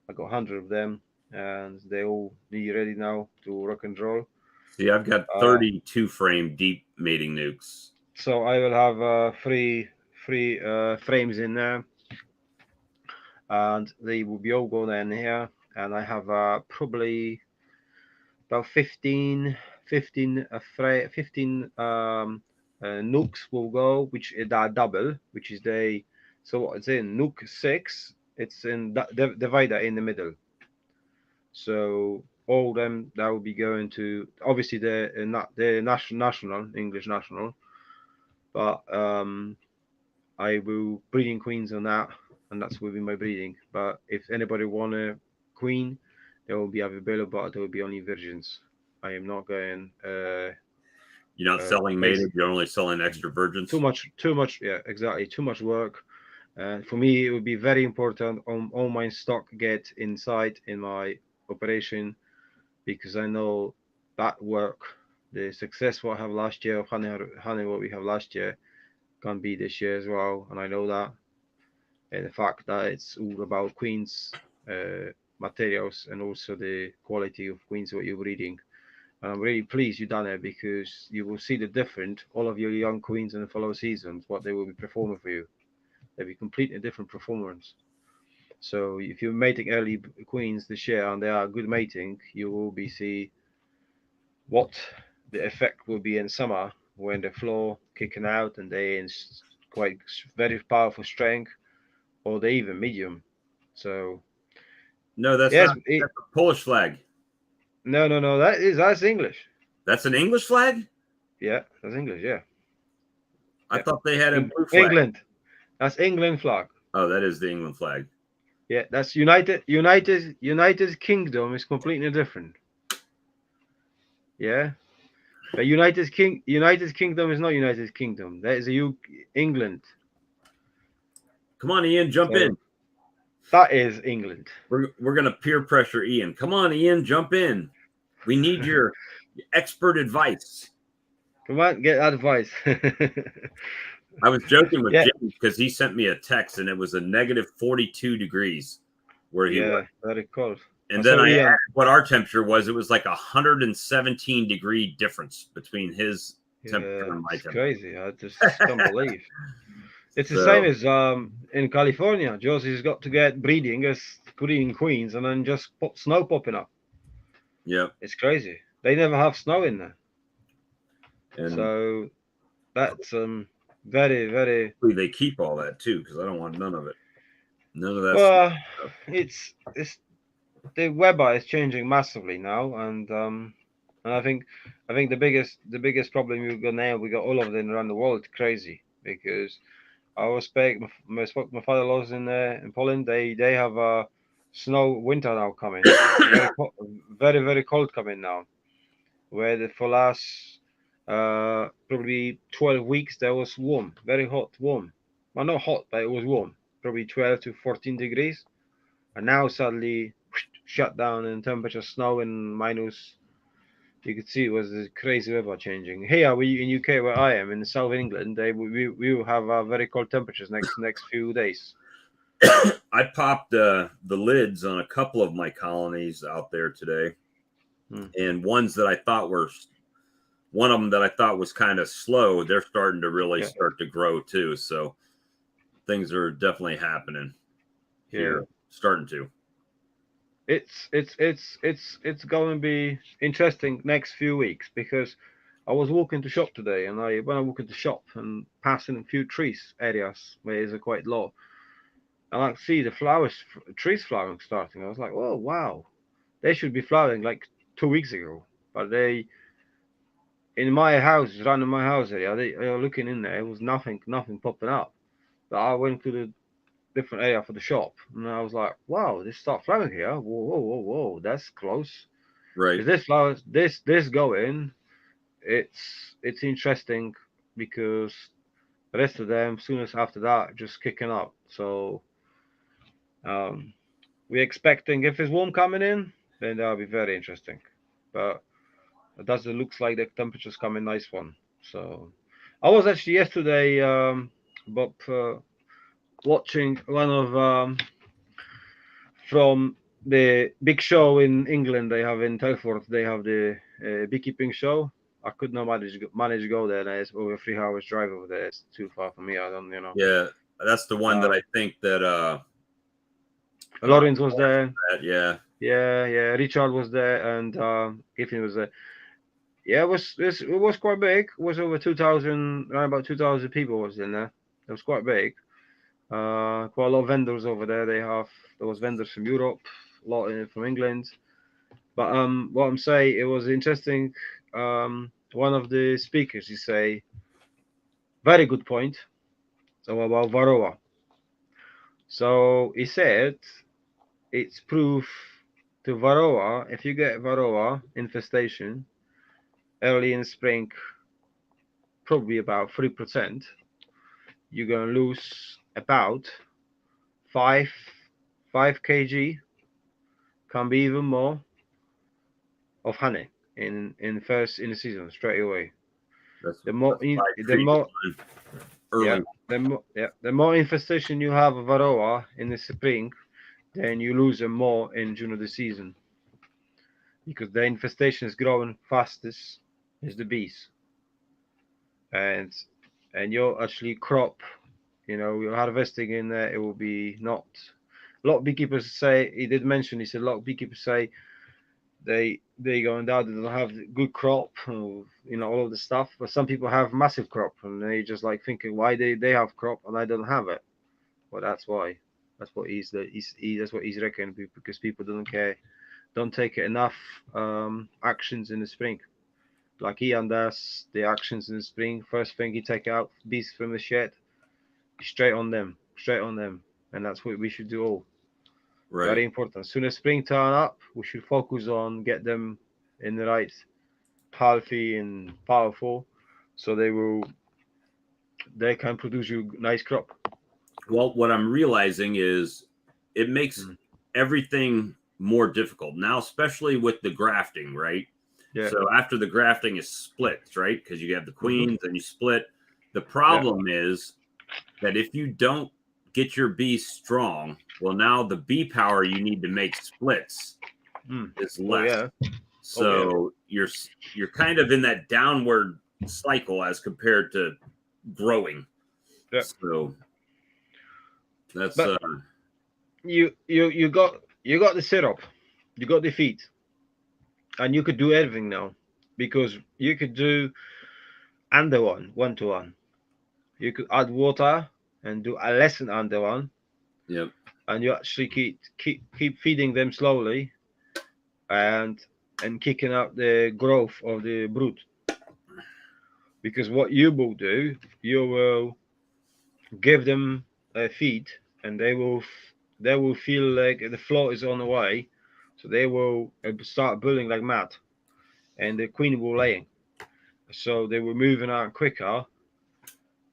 I got 100 of them, and they all be ready now to rock and roll. See, I've got Uh, 32 frame deep mating nukes. so I will have three frames in there, and they will be all going in here. And I have probably about 15 nukes will go, which is that double, which is the so what it's in nuke 6. It's in the divider in the middle. So all of them that will be going to obviously not the national English national, but I will breeding queens on that, and that's will be my breeding. But if anybody want a queen, they will be available, but they will be only virgins. I am not going You're not selling base mated, you're only selling extra virgins. too much. Yeah, exactly. Too much work. For me, it would be very important on all my stock get inside in my operation, because I know that work, the success what I have last year of honey what we have last year can be this year as well, and I know that. And the fact that it's all about queens materials and also the quality of queens what you're breeding. And I'm really pleased you done it, because you will see the different all of your young queens in the follow seasons what they will be performing for you. They'll be completely different performance. So if you're mating early queens this year and they are good mating, you will be see what the effect will be in summer when the floor kicking out and they in quite very powerful strength, or they even medium. So No, that's yes, not. That's a Polish flag. no, that's English. That's an English flag? Yeah, that's English. Yeah, I yeah. thought they had a blue flag. England. That's England flag. Oh, that is the England flag. Yeah, that's United Kingdom is completely different. Yeah, but United Kingdom is not United Kingdom. That is England. Come on, Ian, jump So in. that is England. We're gonna peer pressure Ian. Come on, Ian, jump in. We need your expert advice. Come on, get advice. I was joking with Yeah, James because he sent me a text and it was a negative 42 degrees where he was. yeah, very cold. I And then saw I Ian. asked what our temperature was. It was like 117-degree difference between his temperature Yeah, and my it's temperature. crazy. I just can't believe. It's the same So, as in California. Josie's got to get breeding as breeding queens, and then just pop, snow popping up. yeah. It's crazy. They never have snow in there, And so that's very very hopefully they keep all that too because I don't want none of it. None of that well. stuff. It's the weather is changing massively now, and I think the biggest problem we've got now, we got all of them around the world crazy, because I spoke to my father-in-laws in Poland. They have snow winter now coming. Very cold coming now. Where for last probably 12 weeks there was warm, very hot, warm. Well, not hot, but it was warm. Probably 12 to 14 degrees. And now suddenly shut down and temperature snow and minus. You could see it was a crazy weather changing. Here we in UK where I am in South England, we will have very cold temperatures next few days. I popped the lids on a couple of my colonies out there today, and ones that I thought were one of them that I thought was kind of slow. They're starting to really start to grow too. So things are definitely happening here, starting to. It's going to be interesting next few weeks because I was walking to shop today, and when I walk into shop and passing a few trees areas where it's quite low, and I see the trees flowering starting. I was like, oh wow, they should be flowering like 2 weeks ago, but they in my house, around my house area, they are looking in there. It was nothing popping up. But I went to the different area for the shop, and I was like, wow, they start flowering here. Whoa, that's close. Right. Because this flowers, this going, it's interesting because the rest of them, soon as after that, just kicking up. So we're expecting if it's warm coming in, then that'll be very interesting. But it doesn't look like the temperatures coming nice one. So I was actually yesterday, Bob, watching one of from the big show in England they have in Telford. They have the beekeeping show. I could not manage to go there. It's over 3 hours drive over there. It's too far for me. I don't, Yeah, that's the one that I think that Lawrence was there. Yeah. Richard was there, and Giffen was there. Yeah, it was quite big. It was over 2,000, around about 2,000 people was in there. It was quite big. Quite a lot of vendors over there. There was vendors from Europe, a lot from England. But what I'm saying, it was interesting. One of the speakers, he say, very good point. So about Varroa. So he said it's proof to Varroa. If you get Varroa infestation early in spring, probably about 3%, you're gonna lose about 5 kg, can be even more, of honey in the season straight away. That's The more early. the more infestation you have of Varroa in the spring, then you lose them more in June of the season because the infestation is growing fastest is the bees, and your actually crop, you're harvesting in there. It will be not. A lot of beekeepers say he did mention. He said a lot of beekeepers say they going down, they don't have good crop, or, all of the stuff. But some people have massive crop, and they just like thinking why they have crop and I don't have it. Well, that's why. That's what that's what he's reckoning, because people don't care, don't take enough actions in the spring. Like Ian does the actions in the spring. First thing he take out bees from the shed, straight on them, and that's what we should do all. Right. Very important. As soon as spring turn up, we should focus on get them in the right, healthy and powerful, so they can produce you nice crop. Well, what I'm realizing is it makes everything more difficult now, especially with the grafting, right? Yeah. So after the grafting is split, right? Because you have the queens and you split. The problem is that if you don't get your bees strong, well, now the bee power you need to make splits is less. So you're kind of in that downward cycle as compared to growing. Yeah. So that's you got the syrup, you got the feed, and you could do everything now, because you could do under 1-to-1. You could add water and do a lesson under 1. Yep. And you actually keep feeding them slowly, and kicking out the growth of the brood. Because what you will do, you will give them a feed, and they will they will feel like the float is on the way, so they will start building like mad, and the queen will laying. So they will moving out quicker,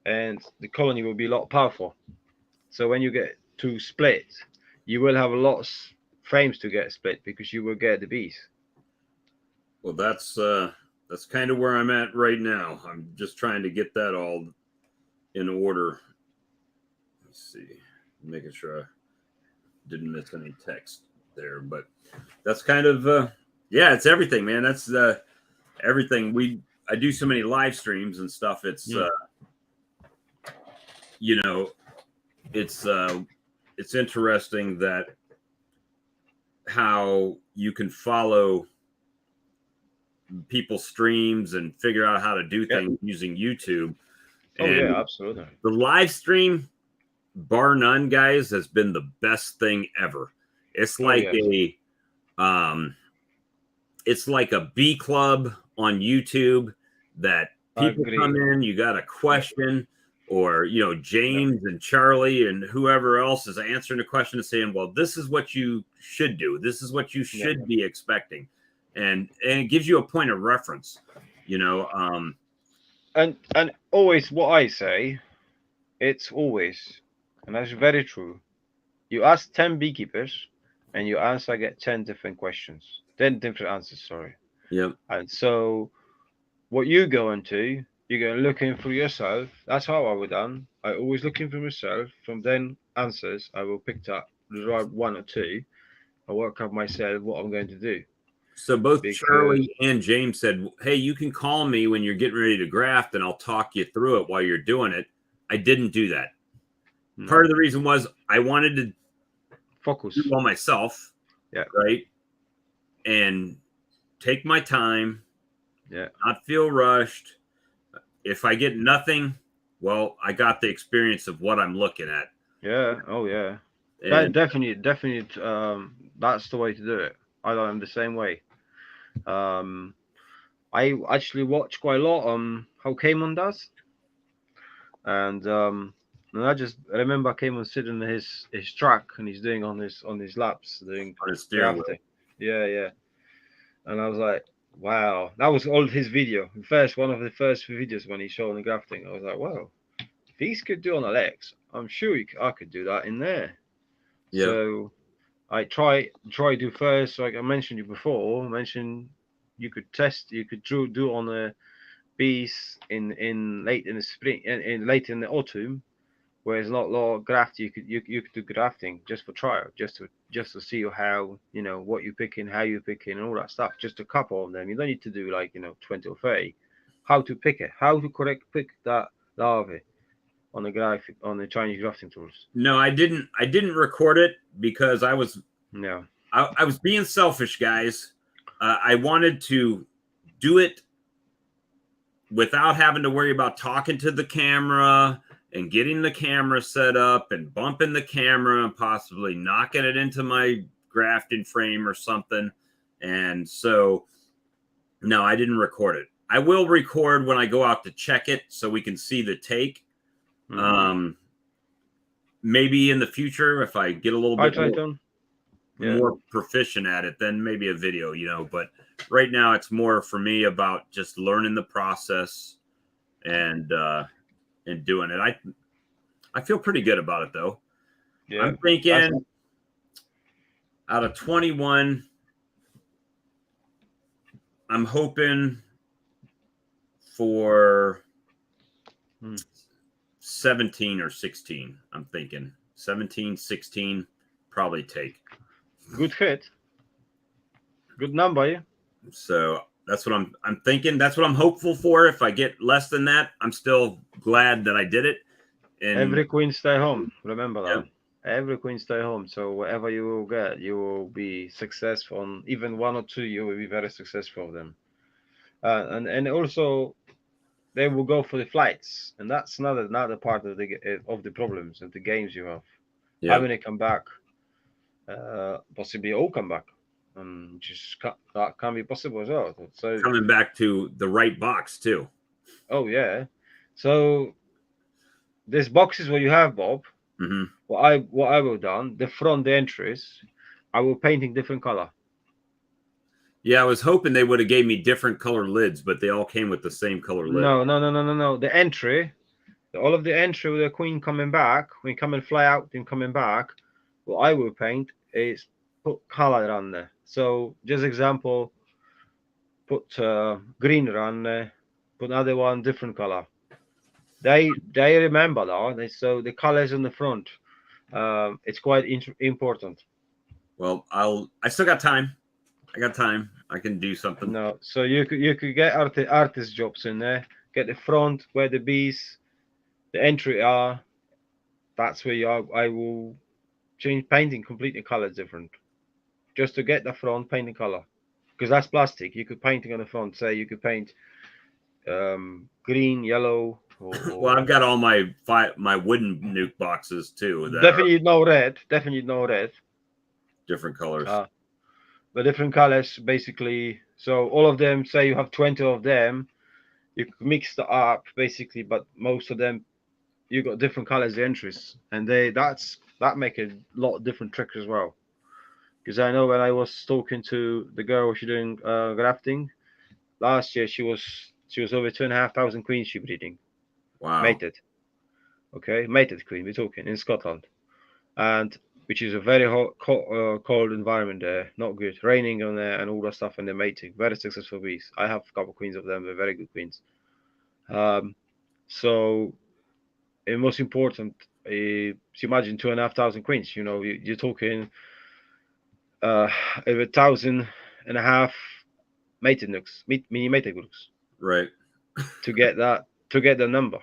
and the colony will be a lot powerful. So when you get to split, you will have a lot of frames to get split because you will get the bees. Well, that's kind of where I'm at right now. I'm just trying to get that all in order. Let's see, making sure I didn't miss any text there, but that's kind of yeah, it's everything, man. That's everything. I do so many live streams and stuff. It's you know, it's interesting that how you can follow people's streams and figure out how to do things using YouTube. Oh yeah, absolutely. The live stream, bar none, guys, has been the best thing ever. It's like it's like a bee club on YouTube that people come in, you got a question, or James and Charlie and whoever else is answering the question and saying, well, this is what you should do, this is what you should be expecting, and it gives you a point of reference, and always what I say, it's always, and that's very true, you ask 10 beekeepers and you get 10 different questions, 10 different answers, sorry. Yep. And so what you go into, you're going looking for yourself. That's how I would done. I always looking for myself. From then answers, I will pick up the right one or two. I work out myself what I'm going to do. So both Charlie and James said, hey, you can call me when you're getting ready to graft and I'll talk you through it while you're doing it. I didn't do that. No. Part of the reason was I wanted to focus on myself. Yeah. Right. And take my time. Yeah. Not feel rushed. If I get nothing, well, I got the experience of what I'm looking at. Yeah. Oh yeah. And definitely. That's the way to do it. I'm the same way. I actually watch quite a lot on how Cayman does, and I just remember Cayman sitting in his track and he's doing on his laps doing on his steering wheel. Yeah. And I was like, wow, that was all his video. One of the first videos when he showed the grafting. I was like, wow, if he could do on the legs, I'm sure I could do that in there. Yeah. So I try do first, like I mentioned you before. You could test, you could do on the bees in late in the spring, in late in the autumn, where it's not a lot of graft. You could do grafting just for trial, just to see how what you're picking, how you're picking, and all that stuff. Just a couple of them. You don't need to do 20 or 30. How to pick it, how to pick that larvae on the Chinese grafting tools. No, I didn't record it because I was I was being selfish, guys. I wanted to do it without having to worry about talking to the camera and getting the camera set up and bumping the camera and possibly knocking it into my grafting frame or something. And so, no, I didn't record it. I will record when I go out to check it so we can see the take. Mm-hmm. Maybe in the future, if I get a little bit more proficient at it, then maybe a video, but right now it's more for me about just learning the process and doing it. I feel pretty good about it though. Yeah. I'm thinking out of 21, I'm hoping for 17 or 16. I'm thinking 17, 16 probably take. Good hit. Good number, yeah. So that's what I'm thinking. That's what I'm hopeful for. If I get less than that, I'm still glad that I did it. And every queen stay home. Remember that. Yeah. Every queen stay home. So whatever you will get, you will be successful. Even one or two, you will be very successful of them. And also, they will go for the flights, and that's another part of the problems of the games you have. Yeah. How many come back? Possibly all come back. That can be possible as well. So coming back to the right box too. Oh yeah. So this boxes what you have, Bob. Hmm. What I will done, the front, the entries, I will painting different color. Yeah, I was hoping they would have gave me different color lids, but they all came with the same color lid. No. The entry, all of the entry with the queen coming back, when coming fly out and coming back, what I will paint is put color on there. So just example, put green on there, put another one different color. They remember that. So the colors on the front, it's quite important. Well, I still got time. I got time. I can do something. No, so you could get artist jobs in there. Get the front where the bees, the entry are. That's where I will change painting completely colors different, just to get the front painting color, because that's plastic. You could painting on the front. Say you could paint green, yellow, Well, or I've got all my wooden nuke boxes too that are definitely no red. Definitely no red. different colors. Uh, the different colors basically. So all of them. Say you have 20 of them. You could mix that up basically, but most of them you got different colors the entries, and that make a lot of different tricks as well. Because I know when I was talking to the girl she doing grafting last year, she was over 2,500 queens she breeding, Wow. mated. Okay, mated queen we're talking in Scotland, and which is a very hot, cold environment there, not good, raining on there and all that stuff, and they're mating. Very successful bees. I have a couple of queens of them. They're very good queens. So and most important, so imagine 2,500 queens. You're talking over 1,500 mated nooks, mini mated nooks, Right. to get the number.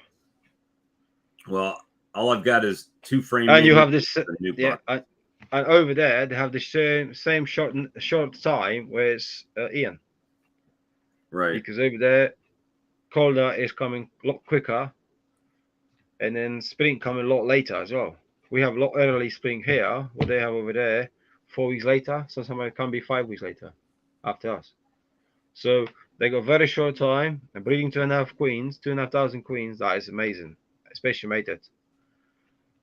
Well, all I've got is two frame And made you nuke have this, nuke yeah, box. and over there they have the same short time with Ian, Right. because over there colder is coming a lot quicker, and then spring coming a lot later as well. We have a lot early spring here, what they have over there 4 weeks later. Sometimes it can be 5 weeks later after us. So they got very short time and breeding 2,500 queens, 2,500 queens. That is amazing, especially mated.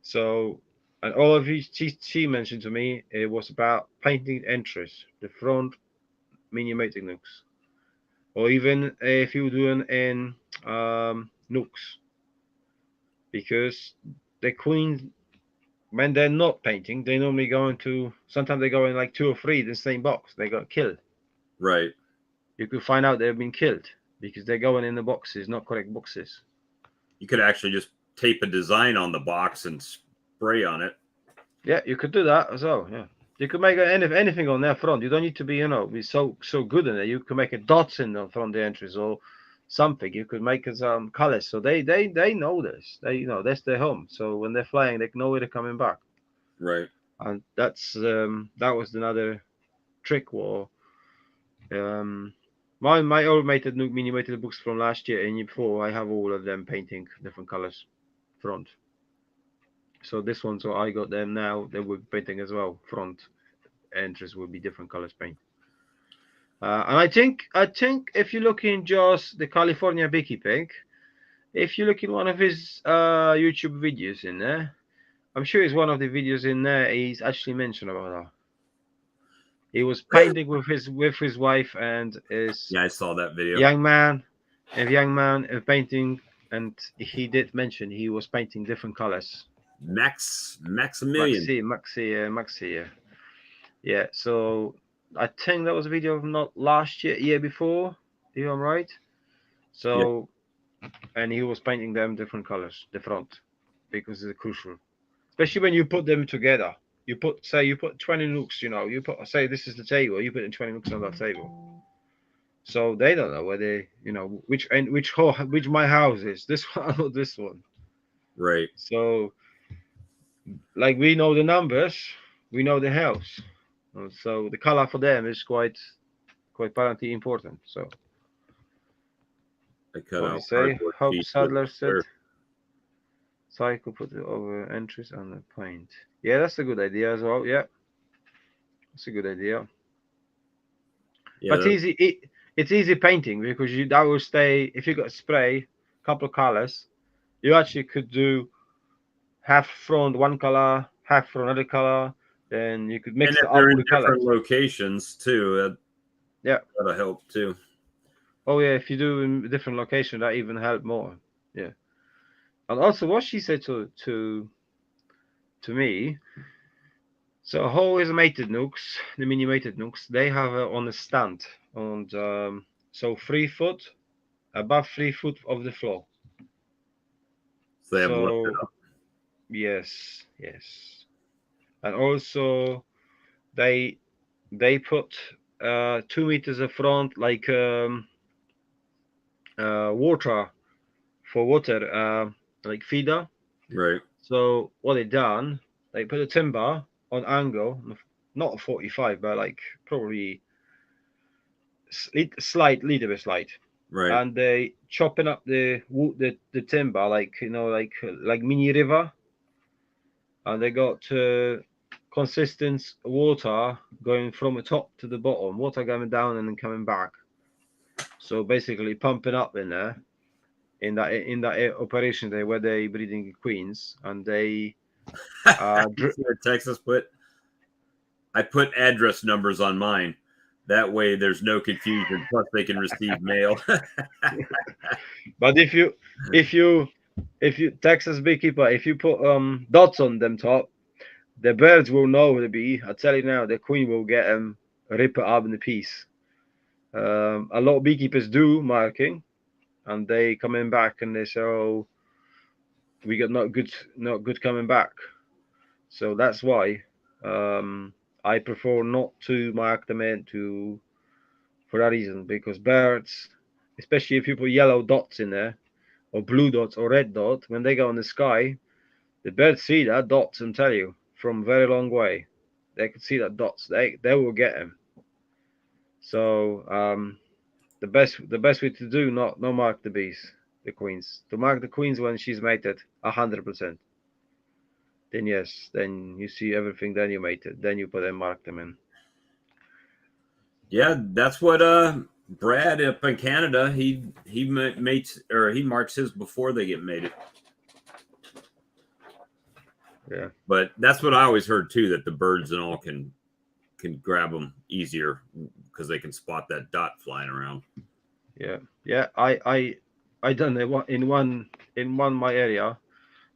So, and all of these she mentioned to me it was about painting entries, the front mini mating nooks, or even if you're doing in nooks, because the queens when they're not painting, they normally go into, sometimes they go in like two or three in the same box. They got killed. Right. You could find out they've been killed because they're going in the boxes, not correct boxes. You could actually just tape a design on the box and spray on it. Yeah, you could do that as well. Yeah, you could make anything on their front. You don't need to be so good in it. You could make a dots in the front the entries or something. You could make some colors. So they know this. That's their home. So when they're flying, they know where they're coming back. Right. And that was another trick. War. My old mated mini mated books from last year and year before, I have all of them painting different colors front. So this one, so I got them now. They were painting as well. Front entries will be different colors paint. And I think if you look in just the California beekeeping, if you look in one of his YouTube videos in there, I'm sure it's one of the videos in there. He's actually mentioned about that. He was painting with his wife and his Yeah, I saw that video. young man, a young man painting, and he did mention he was painting different colors. Maximilian. Maxi. Yeah. So I think that was a video of not last year before, if I'm right. Yeah. So, and he was painting them different colors, the front, because it's crucial, especially when you put them together. You put 20 nooks, you put, say this is the table, you put in 20 nooks on that table. So they don't know whether, which my house is, this one or this one. Right. So, like we know the numbers, we know the house. So the color for them is quite apparently important. So I cut what we out say, cardboard Hope sheets with a Sadler said, square. cycle put it over entries on the paint. Yeah, that's a good idea as well. Yeah, that's a good idea. Yeah. But it's easy painting because that will stay if you got spray, couple of colors. You actually could do half front one color, half front another color. Then you could mix And if all they're in the colors. different locations too, Yeah. that'll help too. Oh yeah, if you do in different location, that even help more. Yeah. And also, what she said to me. So how is mated nooks, the mini mated nooks? They have on a stand, and so 3 foot above 3 foot of the floor. So they have lifted So up. yes, yes, and also they they put 2 meters in front, like water for water, like feeder. Right. So what they done, they put a timber on angle, not 45, but like probably slight, little bit slight, Right. and they chopping up the wood, the timber, like like mini river, and they got consistent water going from the top to the bottom, water going down and then coming back. So basically pumping up in there in that operation there where they breeding queens, and they You see what Texas put? I put address numbers on mine. That way there's no confusion. Plus they can receive mail. but if you Texas beekeeper, if you put dots on them top, the birds will know who to be. I tell you now, the queen will get them, rip it up in a piece. A lot of beekeepers do marking, and they coming back and they say, "Oh, we got not good coming back." So that's why I prefer not to mark them into for that reason, because birds, especially if you put yellow dots in there or blue dots or red dots, when they go in the sky, the birds see that dots and tell you from a very long way. They can see that dots. They will get them. So the best way to do not mark the bees, the queens. To mark the queens when she's mated 100%. Then yes, then you see everything. Then you mated. Then you put and mark them in. Yeah, that's what Brad up in Canada, he mates or he marks his before they get mated. Yeah, But that's what I always heard too, that the birds and all can grab them easier because they can spot that dot flying around. yeah, yeah. I done it in one my area.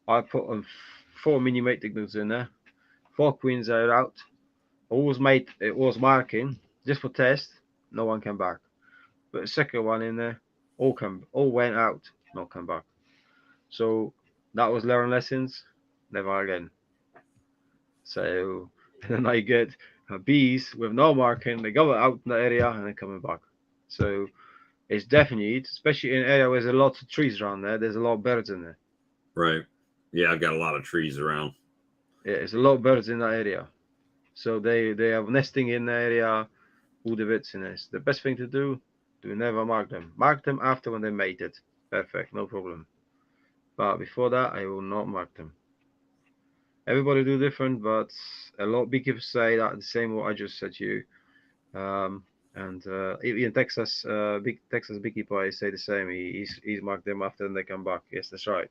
I put 4 mini mating nodes in there. 4 queens are out. It was marking just for test. No one came back. But the second one in there, all went out, not come back. So that was learn lessons, never again. So then I get bees with no marking. They go out in the area and then coming back. So it's definitely, especially in an area where there's a lot of trees around there. There's a lot of birds in there. Right. Yeah, I've got a lot of trees around. Yeah, there's a lot of birds in that area. So they have nesting in the area. All the bits in this. The best thing to do never mark them. Mark them after when they mated. Perfect, no problem. But before that, I will not mark them. Everybody do different, but a lot of beekeepers say that the same what I just said to you. And even Texas, big Texas beekeeper, I say the same. He's marked them after they come back. Yes, that's right.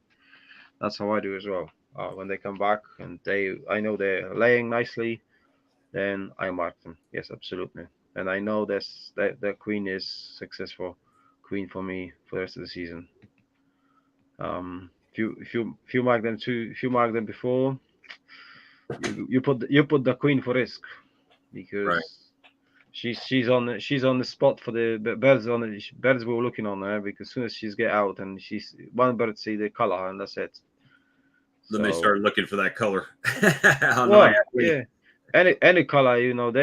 That's how I do as well. When they come back and I know they're laying nicely, then I mark them. Yes, absolutely. And I know that the queen is successful queen for me for the rest of the season. If you mark them before, you put the queen for risk, Right. because she's on the spot for the birds. Birds were looking on her, because as soon as she's get out and she's one bird see the color and that's it. Then they So start looking for that color. well, yeah, any color,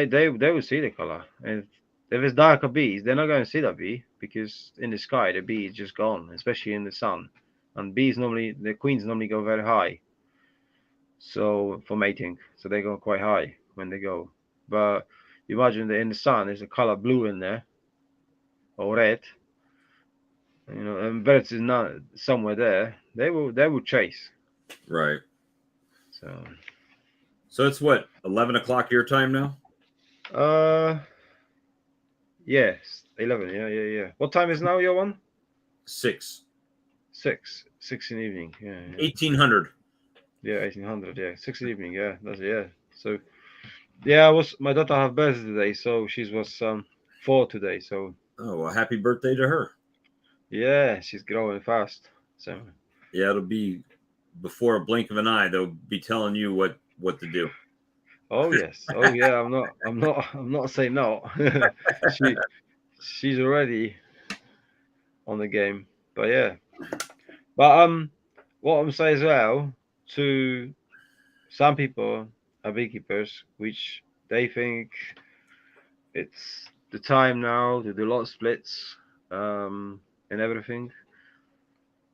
they will see the color. And if it's darker bees, they're not going to see that bee, because in the sky the bee is just gone, especially in the sun. And the queens normally go very high, so for mating, so they go quite high when they go. But imagine that in the sun there's a color blue in there or red, and birds is not somewhere there. They will chase. Right. So So it's what, 11 o'clock your time now? uh yes, 11. Yeah, yeah, yeah. What time is now your one? 6. 6 in the evening. Yeah, yeah. 1800. Yeah, 1800. Yeah, 6 evening. Yeah, that's yeah. So yeah, my daughter have birthday today, so she was 4 today. So Oh, well, happy birthday to her. yeah, she's growing fast. So Yeah, it'll be before a blink of an eye. They'll be telling you what to do. oh yes, oh yeah. I'm not saying no. she she's already on the game. But yeah, but what I'm saying as well to some people are beekeepers, which they think it's the time now to do lot splits and everything.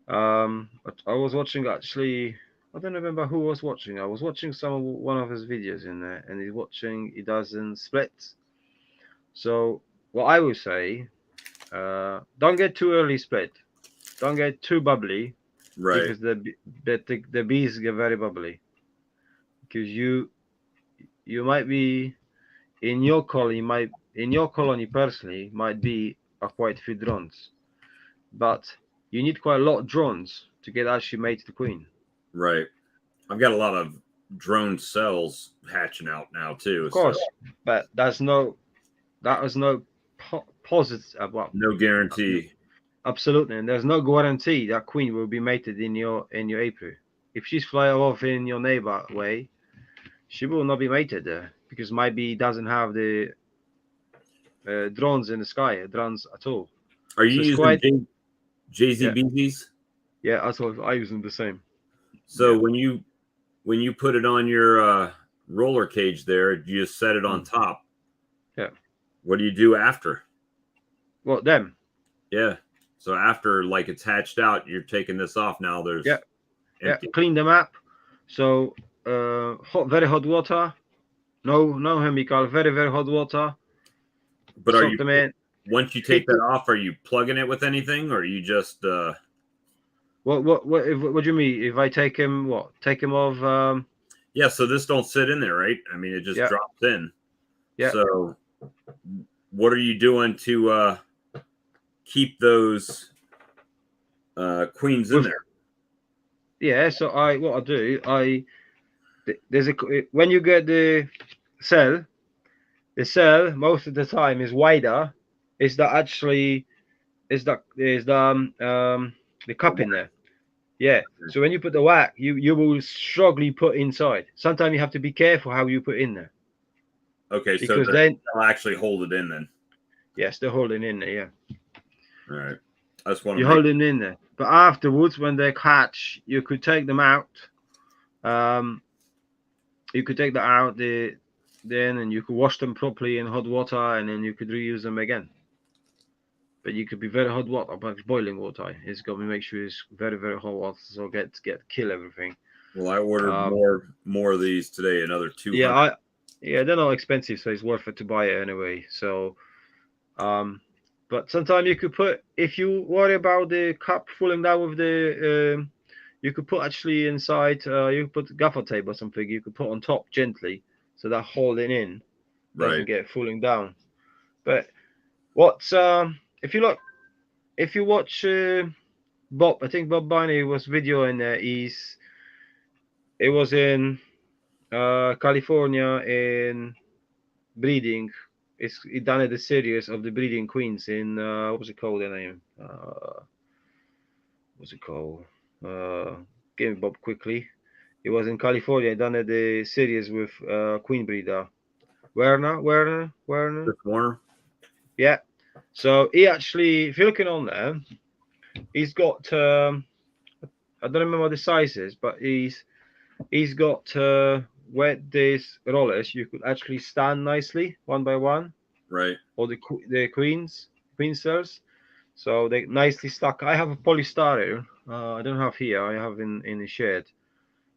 I was watching actually. I don't remember who was watching. I was watching one of his videos in there, and he doesn't split. So what I would say, don't get too early split. Don't get too bubbly Right, because the bees get very bubbly because you might be in your colony personally might be quite a few drones, but you need quite a lot of drones to get actually mate the queen. right. I've got a lot of drone cells hatching out now too, Of so course, but that is no positive. Well, no guarantee. absolutely, and there's no guarantee that queen will be mated in your apiary. If she's flying off in your neighbor way, she will not be mated there because my bee doesn't have the drones in the sky, drones at all. Are you So it's using quite yeah, JZBZs? yeah. I thought I using the same. So Yeah. when you put it on your roller cage there, you just set it on Mm. top. Yeah. What do you do after? Well, them. Yeah. So after like it's hatched out, you're taking this off now. Yeah. There's Yeah. empty. Clean them up. So very hot water. No chemical. Very hot water. But are Soak you them in. once you take Keep that it. off, are you plugging it with anything, or are you just What do you mean? If I take him, what? Take him off? yeah? So this don't sit in there, right? I mean, it just Yeah. drops in. Yeah. So what are you doing to keep those queens in With there? yeah. So what I do there's a when you get cell the cell most of the time is wider. Is that actually is the cup in there? Yeah. So when you put the whack, you will strongly put inside. Sometimes you have to be careful how you put in there Okay, so because then they'll actually hold it in then. yes, they're holding in there. Yeah, All right. I just want to you're make holding in there. But afterwards, when they hatch, you could take them out. Um, you could take that out then, and you could wash them properly in hot water, and then you could reuse them again. But you could be very hot water, but boiling water. It's got to make sure it's very hot water, so get kill everything. well, I ordered Um, more of these today, another yeah, 200. yeah, they're not expensive, so it's worth it to buy it anyway. So, but sometimes you could put if you worry about the cup falling down with you could put actually inside. You could put gaffer tape or something. You could put on top gently, so that holding in doesn't Right. get falling down. But what's if you watch Bob, I think Bob Barney was videoing there. It was in California in breeding. He done it a series of the breeding queens in what was it called? The name? What's it called? Give me Bob quickly. It was in California. He done it the series with queen breeder Werner. This Warner. Yeah. So he actually, if you're looking on there, he's got I don't remember the sizes, but he's got where these rollers you could actually stand nicely one by one, Right. or the queen cells. So they nicely stuck. I have a polystyrene. I don't have here. I have in the shed,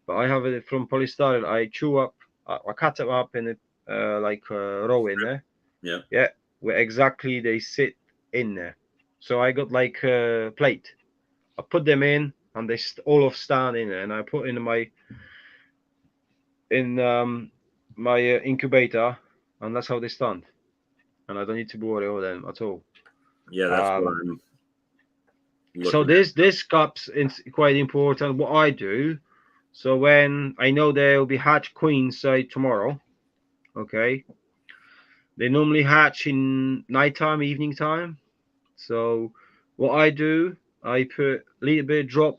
but I have it from polystyrene. I chew up. I cut them up in a like row in there. Yeah. Yeah, where exactly they sit in there. So I got like a plate. I put them in, and they all of stand in there. And I put in my incubator, and that's how they stand. And I don't need to worry about them at all. Yeah, that's what Um, I'm so looking at. this cups is quite important. What I do, So when I know there will be hatch queens, say tomorrow, okay, they normally hatch in nighttime, evening time. So what I do, I put a little bit drop,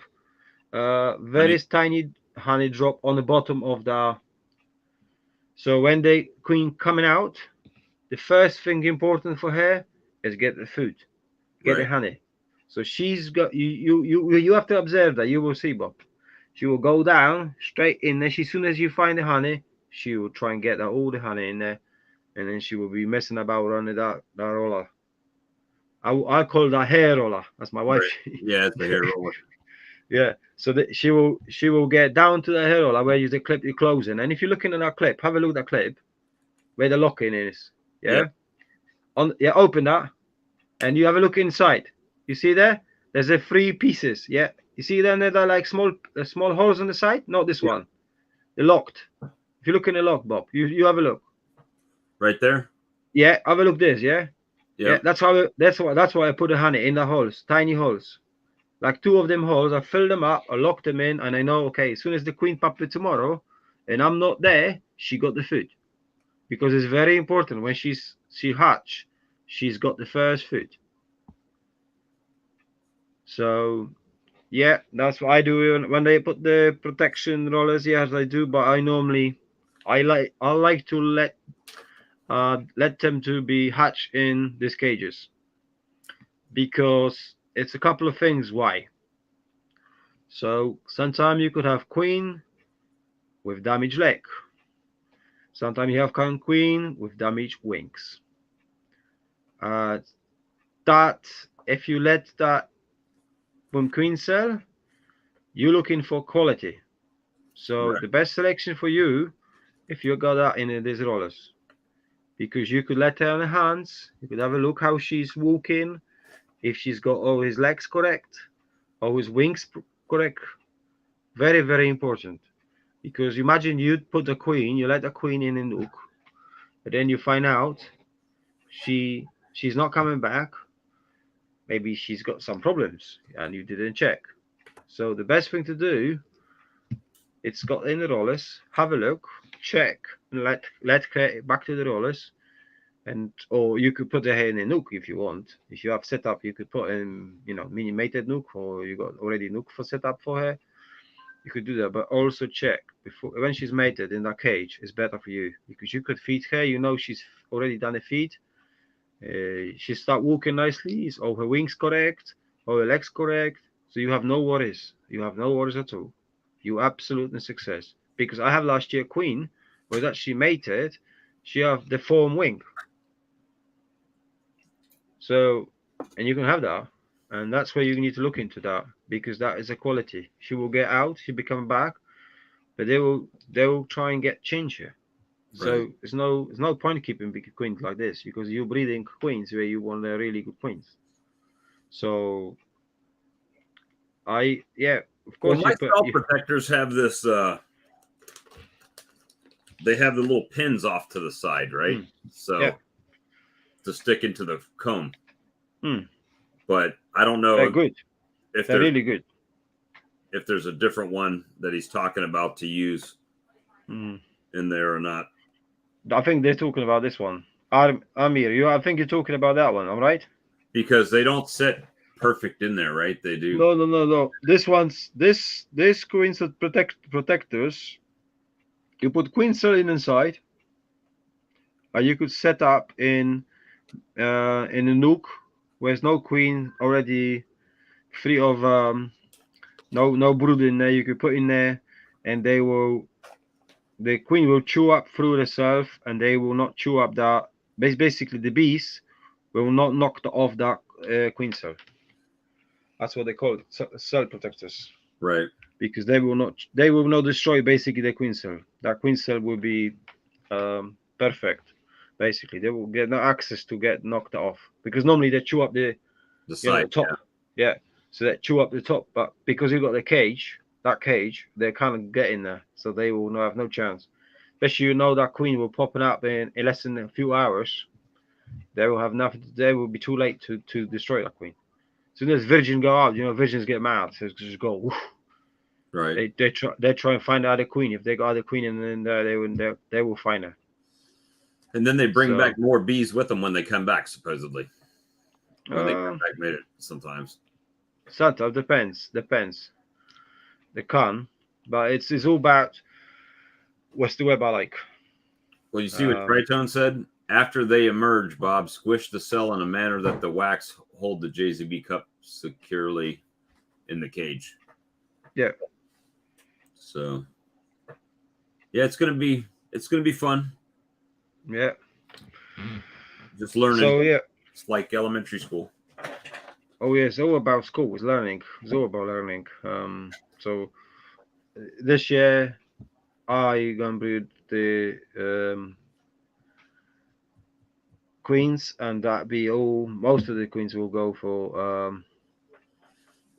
very Honey. tiny honey drop on the bottom of the. So when the queen coming out, the first thing important for her is get the food, get the Right. honey. So she's got you have to observe that. You will see, Bob. She will go down straight in there. As soon as you find the honey, she will try and get all the honey in there, and then she will be messing about on that roller. I call that hair roller. That's my wife. Right. Yeah, it's a hair roller. Yeah. So that she will get down to the hair roller where you clip your clothes in. And if you're looking at that clip, have a look at that clip where the lock in is. Yeah. Yeah. Open that and you have a look inside. You see there? There's a three pieces. Yeah. You see there? They're like small holes on the side. Not this Yeah. one. They're locked. If you look in the lock, Bob, you have a look. Right there. Yeah, have a look this. Yeah. Yeah. Yeah. That's why I put the honey in the holes, tiny holes. Like two of them holes, I fill them up, I lock them in, and I know, okay, as soon as the queen pop it tomorrow, and I'm not there, she got the food. Because it's very important when she hatch, she's got the first food. So yeah, that's what I do when they put the protection rollers. Yes, I do, but I like to let them to be hatched in these cages because it's a couple of things why. So sometimes you could have queen with damaged leg. Sometimes you have queen with damaged wings. Uh, that if you let that from queen cell, you're looking for quality. So Right. the best selection for you, if you got that in these rollers, because you could let her on the hands, you could have a look how she's walking, if she's got all his legs correct, all his wings correct. Very, very important. Because imagine you put the queen, you let the queen in and look, but then you find out she's not coming back. Maybe she's got some problems and you didn't check. So the best thing to do, it's got in the rollers, have a look, check, and let it back to the rollers. And or you could put her in a nook if you want. If you have set up, you could put in, mini mated nook, or you got already nook for set up for her. You could do that, but also check before when she's mated in that cage. It's better for you because you could feed her. She's already done a feed. She start walking nicely. Is all her wings correct? All her legs correct? So you have no worries. You have no worries at all. You absolutely success. Because I have last year queen was actually mated. She have the form wing. So, and you can have that. And that's where you need to look into that because that is a quality. She will get out, she'll be coming back, but they will try and get change here. So Right. there's no point keeping big queens like this because you're breeding queens where you want the really good queens. So of Well, course my you put cell protectors have this. They have the little pins off to the side, right? So yeah. to stick into the comb. Mm, But I don't they're know good. if They're there's really good. a different one that he's talking about to use Mm. in there or not. I think they're talking about this one. Amir, I think you're talking about that one, all right? Because they don't sit perfect in there, right? They do. No, no, no, no. This queen cell protectors. You put queen cell inside, and you could set up in a nook where there's no queen already free of no brood in there. You could put in there, and the queen will chew up through herself, and they will not chew up that. Basically, the bees will not knock off that queen cell. That's what they call it, cell protectors, Right. because they will not destroy basically the queen cell. That queen cell will be perfect. Basically, they will get no access to get knocked off because normally they chew up the The top. Yeah. So they chew up the top, but because you've got that cage, they can't get in there, so they will have no chance. Especially that queen will pop up in less than a few hours. They will have nothing. They will be too late to destroy that queen. As soon as virgin go out, virgins get mad. So just go. Woof. Right. They try and find out a queen. If they got a queen in there, they will find her. And then they bring So, back more bees with them when they come back, supposedly. When they come uh, back, made it sometimes. sometimes depends. They can, but it's all about what's the weather like. Well, you see what Tritone said? After they emerge, Bob, squish the cell in a manner that the wax hold the JZB cup securely in the cage. Yeah. So, yeah, it's gonna be fun. Yeah. Just learning. So yeah. It's like elementary school. Oh yeah, it's all about school. It's learning. It's all about learning. So this year I gonna breed the queens, and that be all. Most of the queens will go for.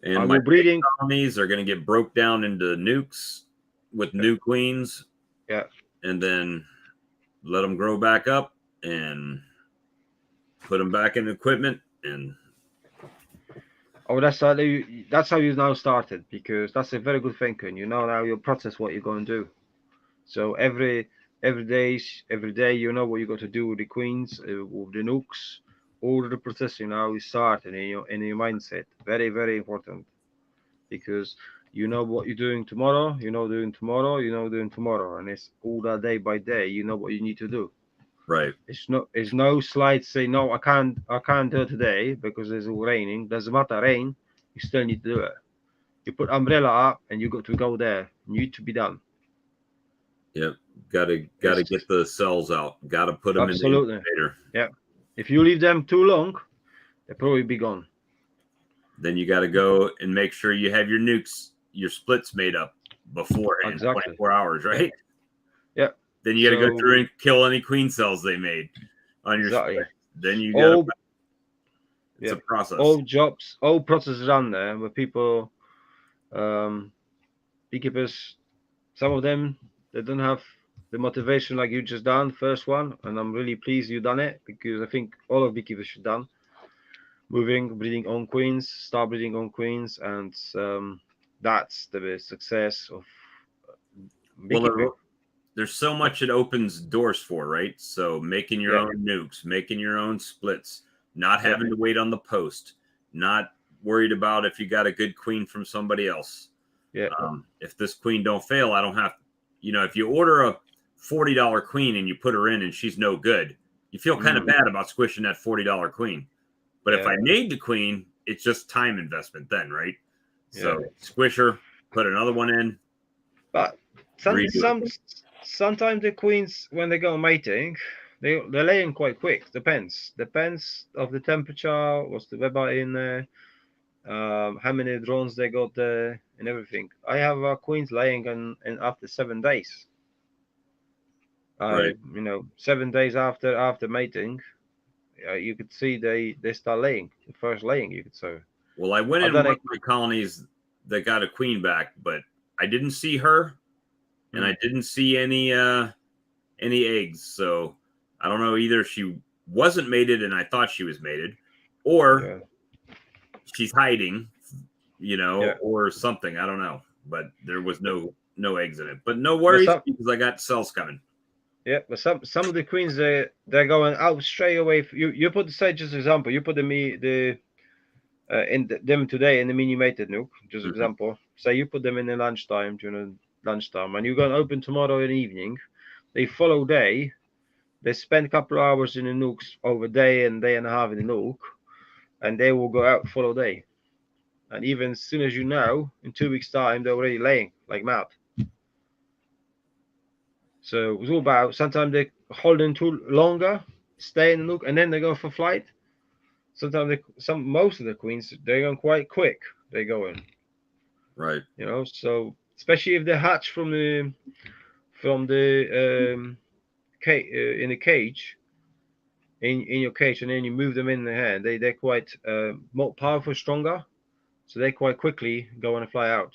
And I my will breeding colonies are going to get broke down into nukes with new queens. Yeah. And then let them grow back up and put them back in equipment. And oh, that's how you now started, because that's a very good thinking. You know now you process what you're going to do. So every day you know what you got to do with the queens, with the nukes. All of the processing now is starting in your mindset. Very very important, because you know what you're doing tomorrow. You know doing tomorrow. You know doing tomorrow, and it's all that day by day. You know what you need to do. right. It's no slide say no. I can't do it today because it's all raining. Doesn't matter rain. You still need to do it. You put umbrella up and you got to go there. Need to be done. Yep. Gotta get the cells out. Gotta put them Absolutely. in the incubator. Yeah. If you leave them too long, they'll probably be gone. Then you gotta go and make sure you have your nukes, your splits made up beforehand, Exactly. 24 hours, right? Yeah. Then you gotta go through and kill any queen cells they made on your split. Then you gotta it's a process. All processes on there where people beekeepers, some of them they don't have the motivation like you just done first one, and I'm really pleased you done it, because I think all of beekeepers should done breeding on queens, start breeding on queens, and that's the success of beekeeping. Well, there's so much it opens doors for, right? So making your own nukes, making your own splits, not having to wait on the post, not worried about if you got a good queen from somebody else. Yeah. If this queen don't fail, I don't have, if you order a $40 queen and you put her in and she's no good, you feel kind of bad about squishing that $40 queen. But if I made the queen, it's just time investment then, right? So squish her, put another one in. But sometimes the queens, when they go mating, they're laying quite quick. Depends of the temperature, what's the weather in there, how many drones they got there, and everything. I have queens laying in after 7 days. Right. 7 days after mating, you could see they start laying. The first laying, you could say. Well, I went in one of my colonies that got a queen back, but I didn't see her, and I didn't see any eggs. So I don't know, either she wasn't mated and I thought she was mated, or she's hiding, or something. I don't know, but there was no eggs in it. But no worries, because I got cells coming. Yeah, but some of the queens they're going out straight away. You put, say, just example, you put them today in the mini mated nuke, just example. Say you put them in the lunchtime, during lunchtime, and you're going to open tomorrow in the evening. They follow day. They spend a couple of hours in the nukes over day and a half in the nuke, and they will go out follow day. And even as soon as you know, in 2 weeks' time, they're already laying like mad. So it was all about, sometimes they hold in too longer, stay in the nuke, and then they go for flight. Sometimes most of the queens, they're going quite quick. They go in. Right. So especially if they hatch from the in the cage, in your cage, and then you move them in the hand, they're quite more powerful, stronger. So they quite quickly go and fly out.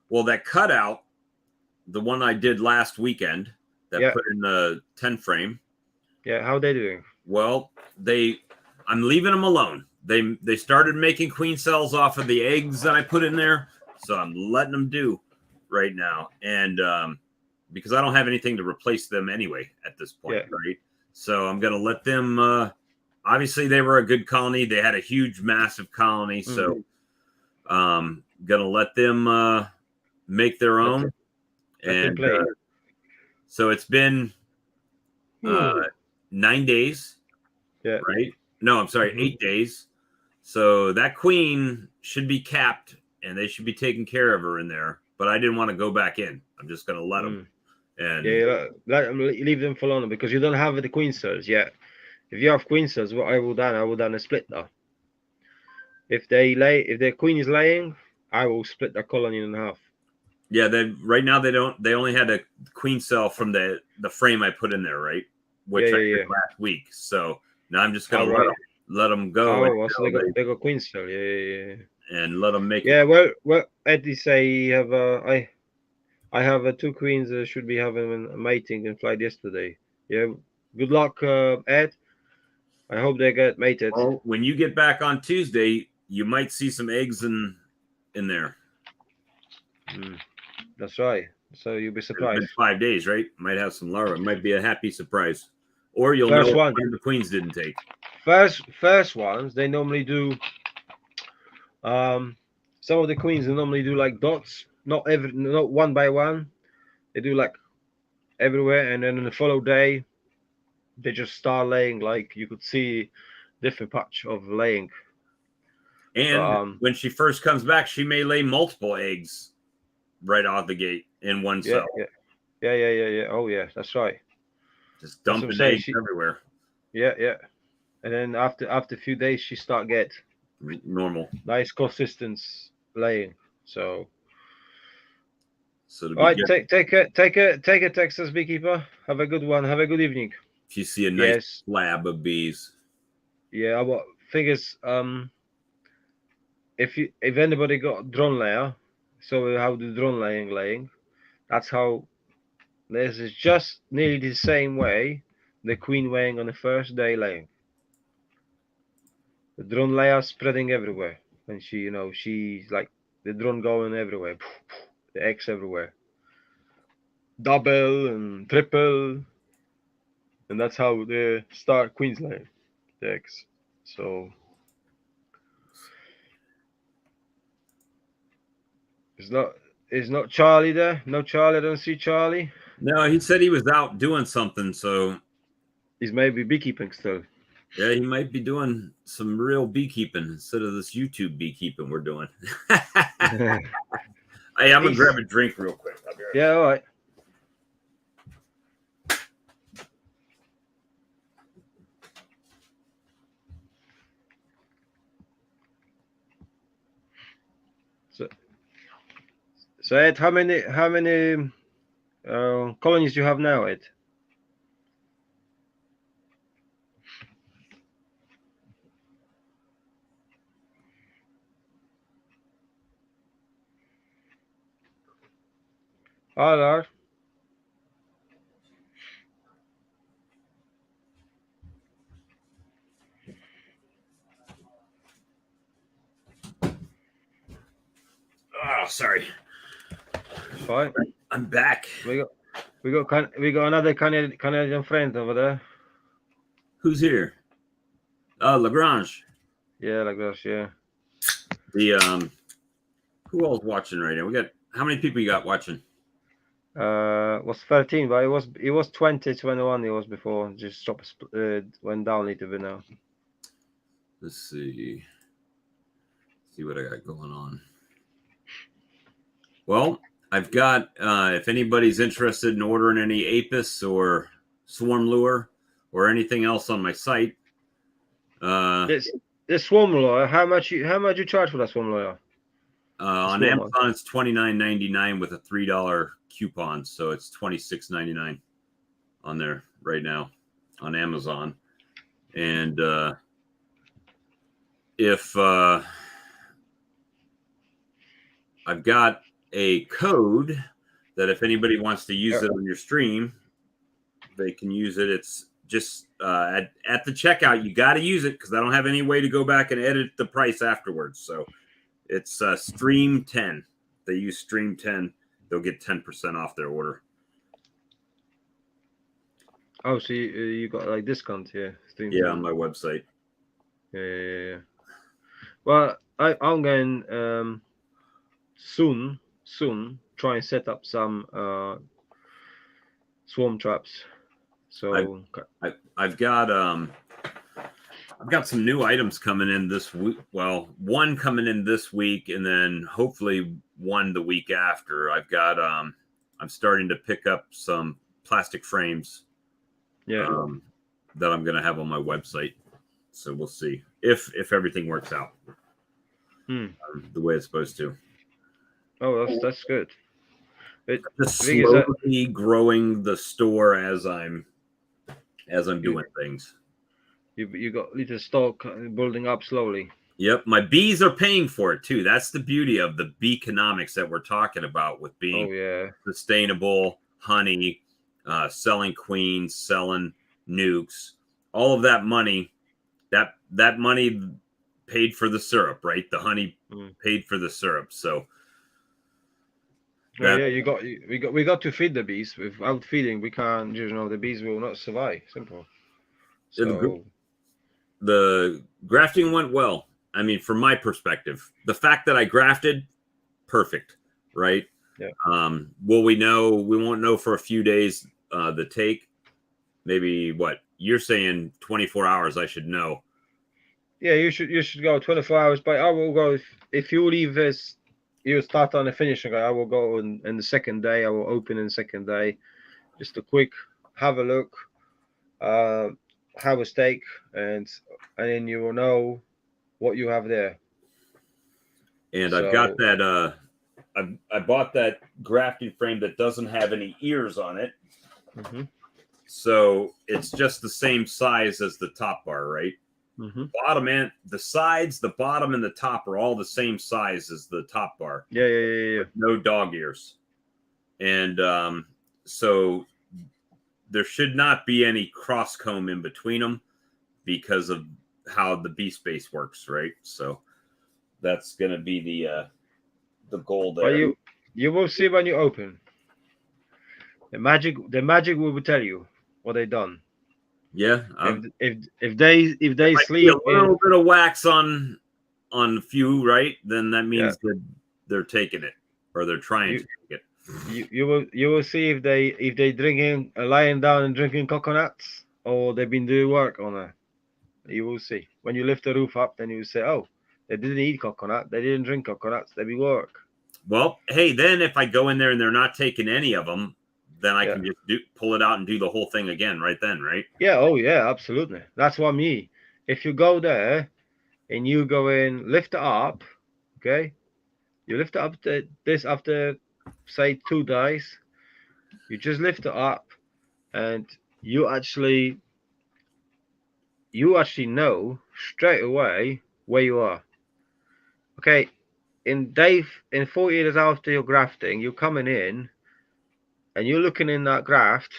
Well, that cutout, the one I did last weekend, that put in the 10 frame. Yeah, how are they doing? Well, I'm leaving them alone. They started making queen cells off of the eggs that I put in there, so I'm letting them do. right now, and because I don't have anything to replace them anyway at this point, right? So I'm gonna let them. Obviously, they were a good colony. They had a huge, massive colony, so gonna let them make their own. And so it's been 9 days. Yeah. Right? No, I'm sorry, 8 days. So that queen should be capped, and they should be taking care of her in there. But I didn't want to go back in. I'm just going to let them. And leave them for longer because you don't have the queen cells yet. If you have queen cells, what I would done a split though. If their queen is laying, I will split the colony in half. Yeah, right now they only had a queen cell from the frame I put in there, right? Which I did last week. So now I'm just gonna let them go. Oh, so they got queen cell, yeah. And let them make. Yeah, well, Eddie say I have 2 queens should be having a mating and flight yesterday. Yeah, good luck, Ed. I hope they get mated. Well, when you get back on Tuesday, you might see some eggs in there. That's right. So you'll be surprised. It's been 5 days, right? Might have some larvae. It might be a happy surprise, or you'll know one the queens didn't take. First ones they normally do. Some of the queens they normally do like dots, not one by one. They do like everywhere, and then in the follow day, they just start laying. Like you could see different patch of laying. And when she first comes back, she may lay multiple eggs right out the gate in one cell. Yeah. Oh yeah, that's right. Just dumping eggs everywhere. Yeah. And then after a few days, she start get normal, nice consistent laying. So all right, take a Texas beekeeper. Have a good one. Have a good evening. If you see a nice slab of bees. Yeah, thing is, if anybody got drone layer, so how the drone laying, that's how. This is just nearly the same way the queen laying on the first day laying. The drone layer spreading everywhere, and she's like the drone going everywhere, the eggs everywhere, double and triple, and that's how they start queens laying the eggs. So is not Charlie there? No Charlie. I don't see Charlie. No, he said he was out doing something, so he's maybe beekeeping still. Yeah, he might be doing some real beekeeping instead of this YouTube beekeeping we're doing. Hey, I'm gonna grab a drink real quick. I'll be right back. All right. So Ed, how many colonies do you have now, Ed? Hello. Oh, sorry. Fine. I'm back. We got another Canadian friend over there. Who's here? Lagrange. Yeah, Lagrange. Yeah. The who else watching right now? We got how many people you got watching? Was 13, but it was 20, 21. It was before. Just stopped. Went down a little bit now. Let's see what I got going on. Well, I've got if anybody's interested in ordering any Apis or Swarm Lure or anything else on my site. This Swarm Lure, how much you charge for that Swarm Lure? On Amazon, it's $29.99 with a $3 coupon, so it's $26.99 on there right now on Amazon. And if I've got a code that if anybody wants to use it on your stream, they can use it. It's just at the checkout, you got to use it because I don't have any way to go back and edit the price afterwards. So it's Stream 10. They use Stream 10 they'll get 10% off their order. Oh, so you got like discount here? Yeah, on my website. Yeah. Well, I'm going soon try and set up some swarm traps. So I've got some new items coming in this week. Well, one coming in this week, and then hopefully one the week after. I've got I'm starting to pick up some plastic frames. yeah. That I'm going to have on my website. So we'll see if everything works out the way it's supposed to. Oh, that's good. Just slowly growing the store as I'm doing things. You got little stock building up slowly. Yep, my bees are paying for it too. That's the beauty of the beeconomics that we're talking about with being sustainable, honey, selling queens, selling nukes, all of that money. That money paid for the syrup, right? The honey paid for the syrup. So we got to feed the bees. Without feeding, we can't. The bees will not survive. Simple. So the grafting went well. I mean, from my perspective, the fact that I grafted, perfect, right? Yeah. Will we know? We won't know for a few days. The take, maybe what you're saying, 24 hours. I should know. Yeah, you should go 24 hours. But I will go if you leave this. You start on the finishing. I will go in the second day. I will open in the second day. Just a quick have a look, have a steak, and then you will know what you have there. And I've got that. I bought that grafting frame that doesn't have any ears on it. Mm-hmm. So it's just the same size as the top bar, right? Mm-hmm. Bottom and the sides, the bottom and the top are all the same size as the top bar. Yeah. No dog ears. And so there should not be any cross comb in between them because of how the bee space works, right? So that's going to be the goal there. But you will see when you open. The magic will tell you what they done. Yeah. If they sleep a little bit of wax on a few, right? Then that means that they're taking it or they're trying to take it. You will see if they drinking lying down and drinking coconuts or they've been doing work on it. You will see when you lift the roof up. Then you will say, oh, they didn't eat coconut. They didn't drink coconuts. They be work. Well, hey, then if I go in there and they're not taking any of them, then I can just pull it out and do the whole thing again right then, right? Yeah. Oh, yeah. Absolutely. That's what I mean. If you go there and you go in, lift it up, okay? You lift it up this after, say, 2 days. You just lift it up, and you actually know straight away where you are. Okay, in 40 days after your grafting, you're coming in and you're looking in that graft.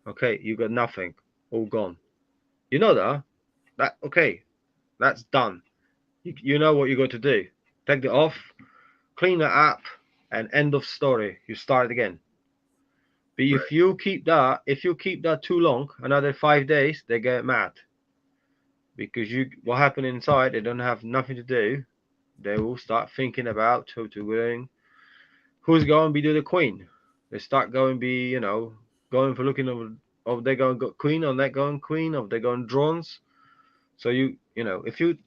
Okay, you got nothing, all gone. You know that okay, that's done. You know what you got to do. Take it off, clean it up, and end of story. You start again. But if you keep that too long, another 5 days, they get mad. Because what happened inside, they don't have nothing to do. They will start thinking about who's going to be the queen. They start going be, going for looking of they going got queen, or they going queen, or they going drones. So if you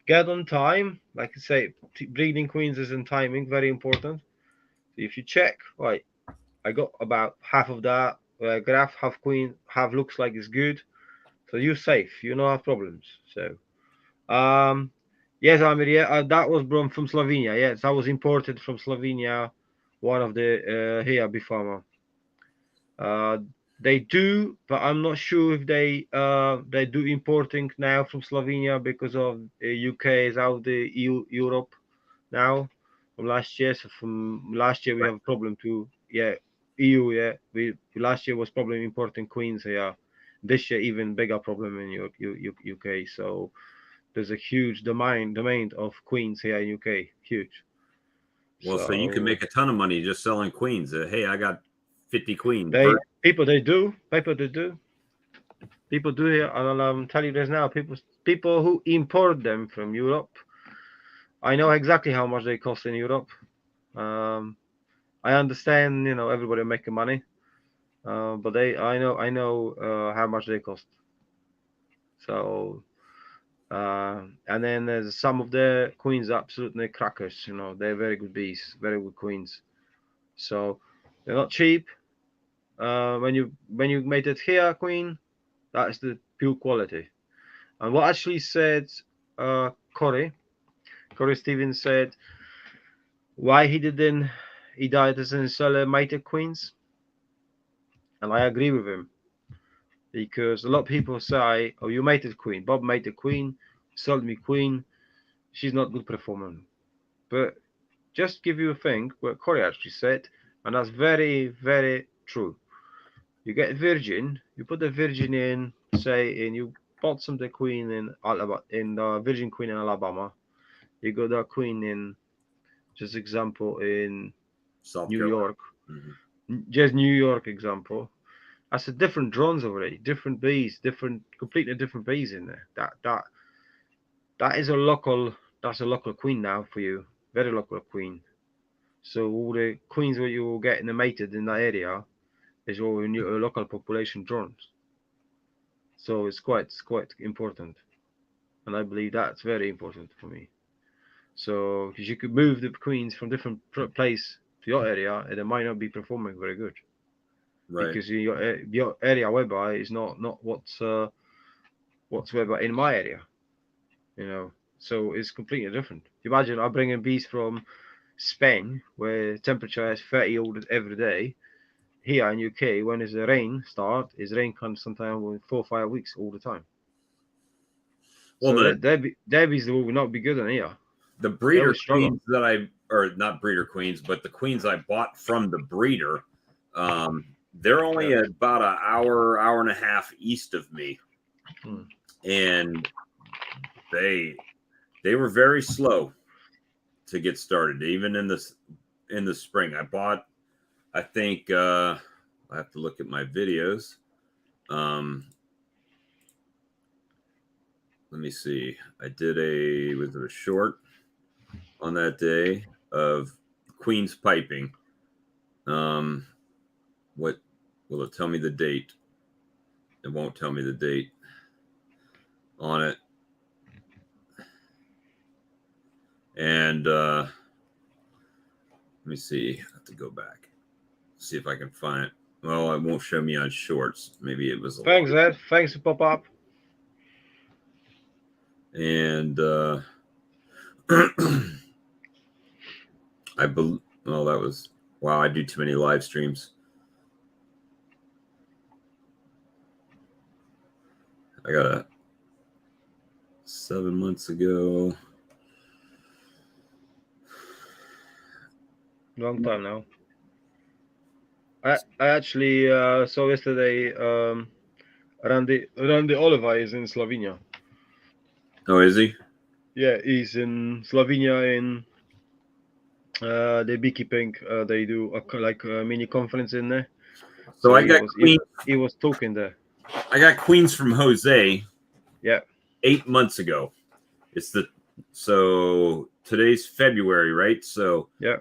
get on time, like I say, breeding queens is in timing, very important. So if you check, right, I got about half of that graph, half queen, half looks like it's good. So you're safe. You don't have problems. So, yes, Amir, yeah, that was from Slovenia. Yes, that was imported from Slovenia. One of the here before. They do, but I'm not sure if they do importing now from Slovenia because of UK is out the Europe now from last year. So from last year we have a problem too. Yeah, EU. Yeah, we last year was problem importing queens here. This year even bigger problem in UK. So there's a huge demand of queens here in UK. Huge. Well, so you can So make a ton of money just selling queens. Hey, I got 50 queens. they do people do here. I'll tell you this now. People who import them from Europe. I know exactly how much they cost in Europe. Um, I understand, everybody making money, but I know how much they cost. So, and then there's some of the queens, absolutely crackers. They're very good bees, very good queens. So they're not cheap. When you made it here, queen, that's the pure quality. And what actually said, Corey Stevens said why he doesn't sell mated queens, and I agree with him because a lot of people say, "Oh, you mated queen. Bob mated queen, sold me queen. She's not good performance." But just give you a thing what Corey actually said, and that's very, very true. You get virgin, you put the virgin in, say, and you bought some the queen in Alabama, in the virgin queen in Alabama. You got the queen in, just example, in South New Carolina. York, Mm-hmm. just New York example. That's a different drones already, different bees, completely different bees in there. That is a local. That's a local queen now for you, very local queen. So all the queens that you will get in the mated in that area is all in your local population drones. So it's quite important, and I believe that's very important for me. So because you could move the queens from different place to your area, and they might not be performing very good Right. because your area whereby is not what's whereby in my area, So it's completely different. Imagine I bring in bees from Spain where temperature is 30 all every day. Here in UK, when is the rain start, is rain comes sometimes with 4 or 5 weeks all the time. Well, So their bees will not be good in here. the They breeder will struggle. queens or not breeder queens, but the queens I bought from the breeder, they're only Yeah. about an hour and a half east of me, Hmm. and they were very slow to get started, even in the spring. I think I have to look at my videos. Let me see. I did was it a short on that day of Queen's piping. What will it tell me the date? It won't tell me the date on it. And let me see. I have to go back. See if I can find it. Well, it won't show me on shorts. Maybe it was a long. Thanks, Ed. Thanks for pop up. And well, that was wow. I do too many live streams. I got 7 months ago. Long time now. I actually saw yesterday Randy Oliver is in Slovenia. Oh, is he? Yeah, he's in Slovenia in the beekeeping. They do a mini conference in there. So So I got queen. he was talking there. I got queens from Jose. Yeah. 8 months ago. So today's February, right? So Yeah.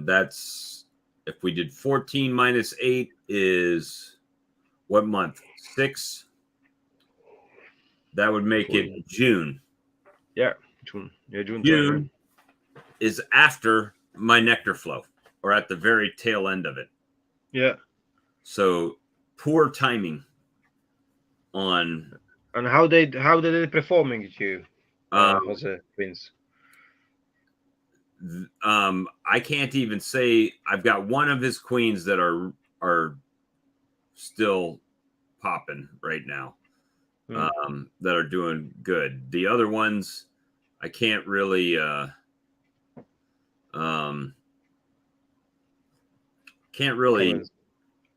that's if we did 14 minus 8 is what month? 6. That would make it June. Yeah, June. Yeah, June time. June is after my nectar flow, or at the very tail end of it. Yeah. So poor timing on. And how they performing to you, Jose Twins? I can't even say. I've got one of his queens that are still popping right now, that are doing good. The other ones, I can't really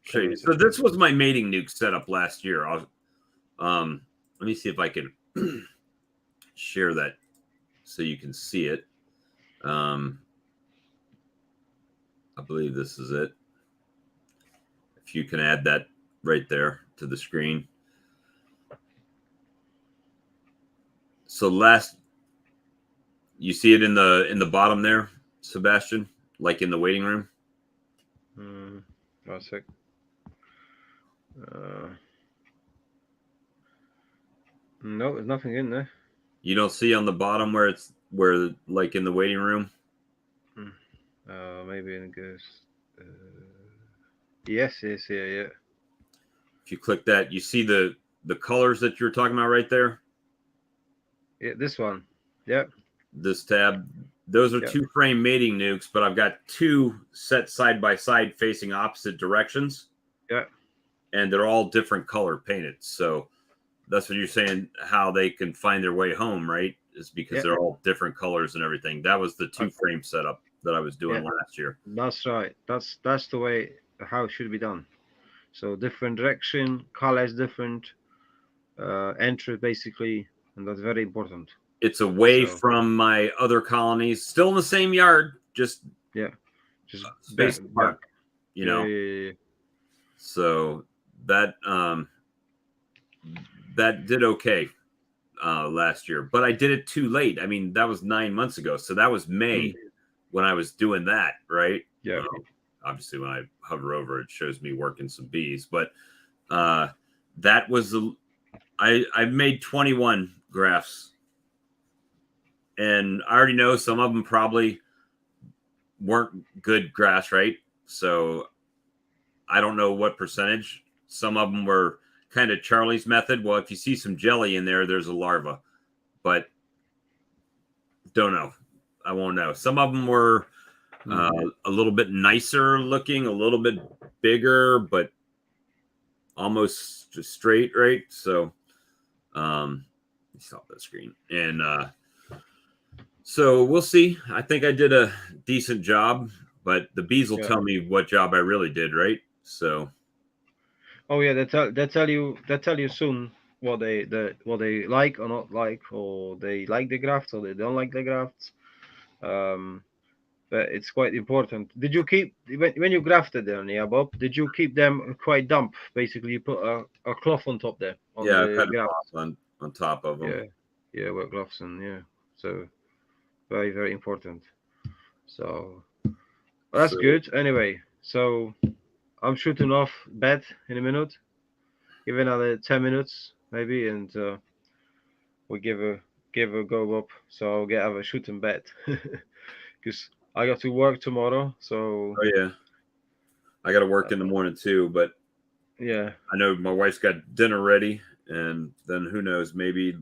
show you. So this was my mating nuke setup last year. Let me see if I can share that so you can see it. I believe this is it. If you can add that right there to the screen. So you see it in the bottom there, Sebastian, like in the waiting room. 1 sec. No, there's nothing in there. You don't see on the bottom where like in the waiting room. Maybe in goes. Yes, yes, yeah. If you click that, you see the colors that you're talking about right there. Yeah, this one. Yep. This tab. Those are 2 frame mating nukes, but I've got 2 set side by side facing opposite directions. Yeah. And they're all different color painted. So that's what you're saying, how they can find their way home, right? Is because they're all different colors and everything. That was the 2 frame setup that I was doing last year. That's right. That's the way how it should be done. So different direction, colors different, entry basically, and that's very important. It's away from my other colonies, still in the same yard, just space apart, you know. Yeah. So that that did okay last year, but I did it too late. I mean, that was 9 months ago, so that was May when I was doing that, right? Yeah. Obviously, when I hover over, it shows me working some bees, but that was I made 21 grafts. And I already know some of them probably weren't good grass, right? So I don't know what percentage. Some of them were kind of Charlie's method. Well, if you see some jelly in there, there's a larva. But don't know. I won't know. Some of them were a little bit nicer looking, a little bit bigger, but almost just straight, right? So stop that screen. And so we'll see. I think I did a decent job, but the bees will tell me what job I really did, right? So. Oh yeah, they tell you soon what they like or not like, or they like the grafts or they don't like the grafts. But it's quite important. Did you keep when you grafted them, yeah, Bob? Did you keep them quite damp? Basically, you put a cloth on top there. I put a cloth on top of them. Yeah, wet gloves and so. Very, very important. So that's good. Anyway, so I'm shooting off bed in a minute. Give another 10 minutes maybe, and we give a go up. So I'll have a shooting bed because I got to work tomorrow. So I got to work in the morning too. But I know my wife's got dinner ready, and then who knows? Maybe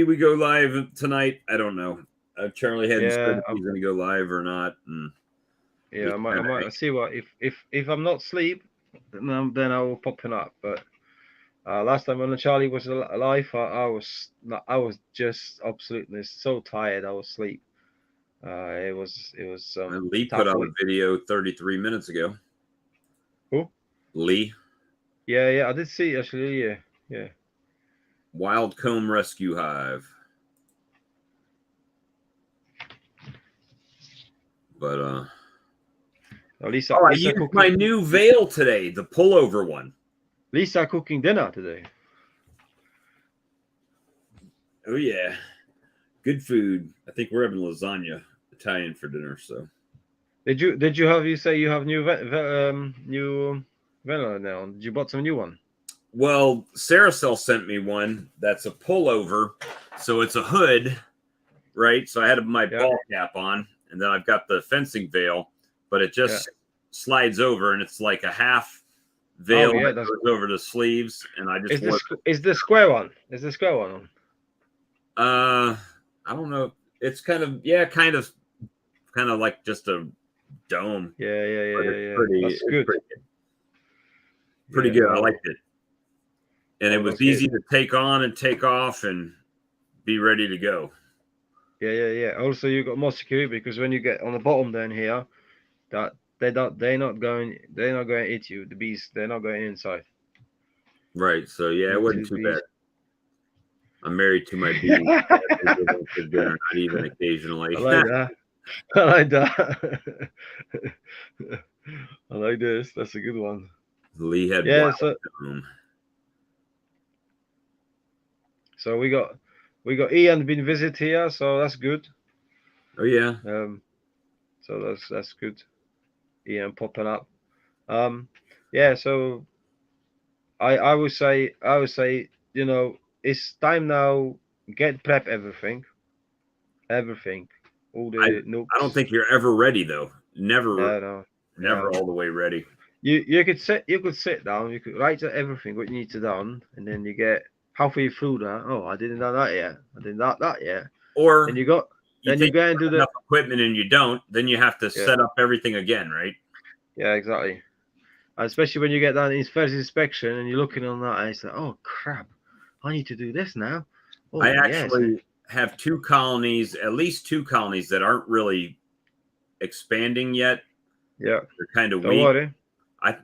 we go live tonight. I don't know. Charlie hadn't said if he's going to go live or not. And I might see what if I'm not asleep, then I will pop it up. But last time when Charlie was alive, I was just absolutely so tired. I was asleep. It was. Lee put out a video 33 minutes ago. Who? Lee. Yeah, I did see actually. Yeah. Wild Comb Rescue Hive. But Lisa, I used my new veil today, the pullover one. Lisa cooking dinner today. Oh yeah, good food. I think we're having lasagna, Italian for dinner. So, did you have? You say you have new vanilla now? Did you bought some new one? Well, Saracel sent me one that's a pullover, so it's a hood, right? So I had my ball cap on, and then I've got the fencing veil, but it just slides over, and it's like a half veil that goes over the sleeves, and I just is the square one? Is the square one on? I don't know. It's kind of like just a dome. Yeah. That's good. Pretty good. I liked it. And it was easy to take on and take off and be ready to go. Yeah. Also, you got more security because when you get on the bottom down here, that they're not going to eat you. The bees, they're not going inside. Right. So it wasn't too bad. I'm married to my bees. For dinner, not even occasionally. I like that. I like that. I like this. That's a good one. Lee had Yeah. wild So room. so we got Ian been visit here, so that's good. Oh yeah. Um. So that's good. Ian popping up. Um. Yeah. So I would say it's time now. Get prep everything, all I the I don't nooks. think you're ever ready though. Never No, no, never no. all the way ready. You could sit down. You could write out everything what you need to done, and then you get halfway through that. Oh, I didn't do that yet. I didn't that yet. Then Or you got you then you think go you and do got the enough equipment and you don't, then you have to yeah set up everything again, right? yeah exactly. And especially when you get that first inspection and you're looking on that, and it's like, oh crap, I need to do this now. I Oh yes, actually have two colonies, at least two colonies that aren't really expanding yet. yeah. They're kind of Don't weak. worry. I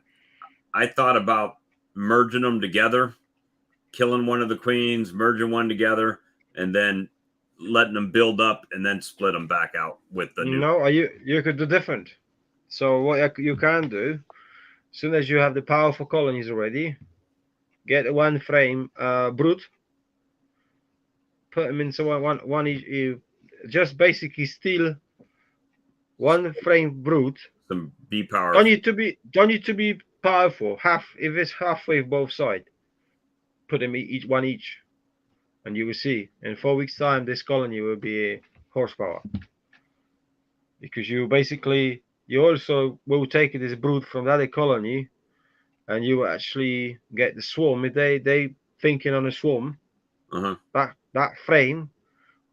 I thought about merging them together, killing one of the queens, merging one together, and then letting them build up and then split them back out with the new. No, you could do different. So what you can do, as soon as you have the powerful colonies already, get one frame brood, put them into one you just basically steal one frame brood. Some B power. Don't need to be powerful. Half if it's halfway both sides, put them each one each, and you will see in 4 weeks time this colony will be horsepower because you also will take this brood from the other colony and you actually get the swarm. If they thinking on a swarm, Uh-huh. that frame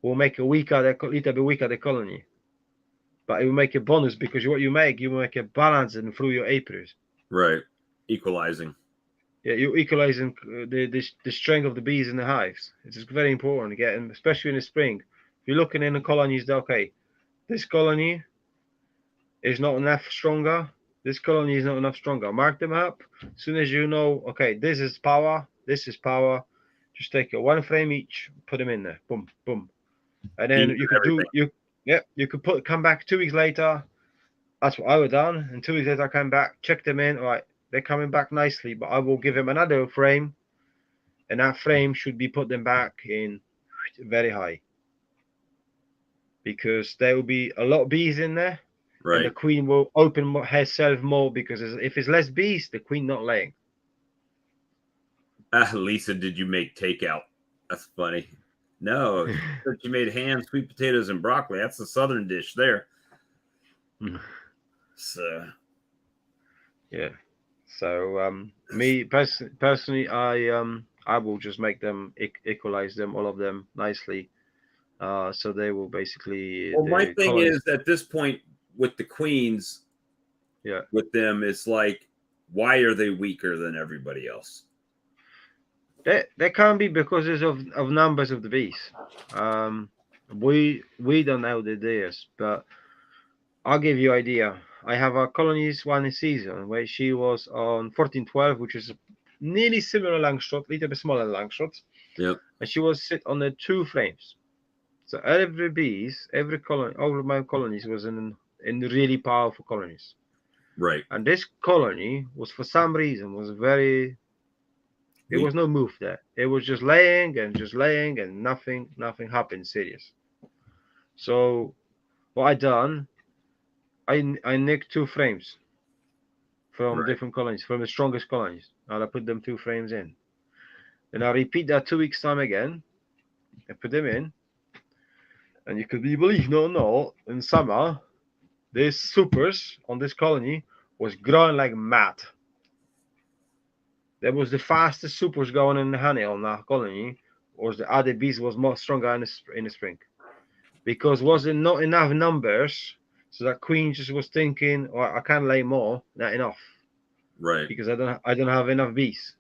will make a little bit weaker the colony, but it will make a bonus because what you will make a balance and through your apiaries. Right. Equalizing. Yeah, you're equalizing the strength of the bees in the hives. It's very important, again, especially in the spring. If you're looking in the colonies, okay, this colony is not enough stronger. This colony is not enough stronger. Mark them up. As soon as you know, okay, this is power. This is power. Just take a one frame each, put them in there. Boom, boom, and then Beans you and could do everything. you could come back 2 weeks later. That's what I would done. And 2 weeks later, I came back, checked them in. All right, they're coming back nicely, but I will give them another frame, and that frame should be put them back in very high because there will be a lot of bees in there, and the Right. queen will open herself more because if it's less bees, the queen not laying. Lisa, did you make takeout? That's funny. No, you made ham, sweet potatoes, and broccoli. That's the southern dish there. So Yeah. So me personally, I will just make them equalize them all of them nicely. So they will basically well, my the thing colonies. is at this point with the queens, Yeah. with them, it's like, why are they weaker than everybody else? They can be because of numbers of the bees. Um, we don't know the days, but I'll give you idea. I have a colonies one season where she was on 1412, which is nearly similar Langstrot, little bit smaller than Langstrot, Yep. and she was sit on the two frames. So every colony, all of my colonies was in really powerful colonies, Right. and this colony was for some reason was very. It Weak. was no move there. It was just laying and nothing happened serious. So what I done, I nicked two frames from Right. different colonies, from the strongest colonies, and I put them two frames in. Then I repeat that 2 weeks time again. I put them in, and you could be believe no, no. In summer, these supers on this colony was growing like mad. That was the fastest supers going in the honey on that colony. Was the other bees was more stronger in the spring because wasn't not enough numbers. So that queen just was thinking, oh, I can't lay more, not enough, Right. because I don't have enough bees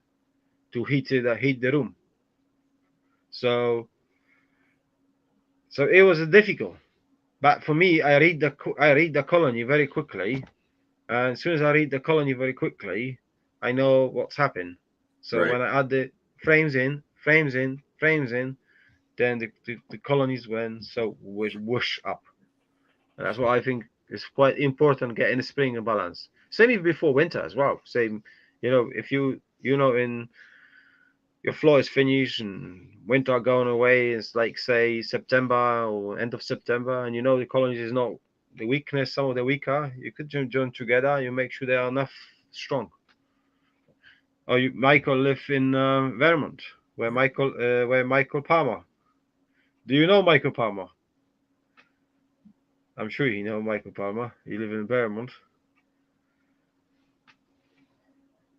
to heat the room. So it was difficult. But for me, I read the colony very quickly, and as soon as I read the colony very quickly, I know what's happened. So Right. when I add the frames in, then the colonies went so whoosh up. And that's what I think is quite important, getting the spring in balance. Same even before winter as well. Same, if in your floor is finished and winter going away, it's like say September or end of September, and the colonies is not the weakness, some of the weaker, you could join together, you make sure they are enough strong. Oh, Michael live in Vermont, where Michael Palmer. Do you know Michael Palmer? I'm sure you know Michael Palmer. He live in Vermont.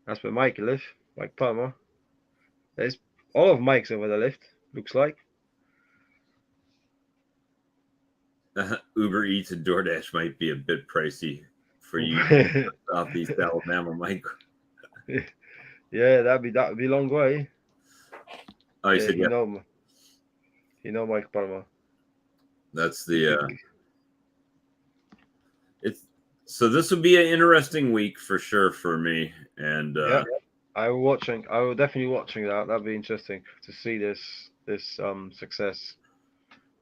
That's where Mike live, Mike Palmer. There's all of Mike's over the left, looks like. Uber Eats and DoorDash might be a bit pricey for you, Southeast Alabama, Mike. Yeah, that'd be a long way. Oh, you said yeah. Mike Palmer. That's the. So this would be an interesting week for sure for me, and yeah, I will definitely watching that. That'd be interesting to see this success.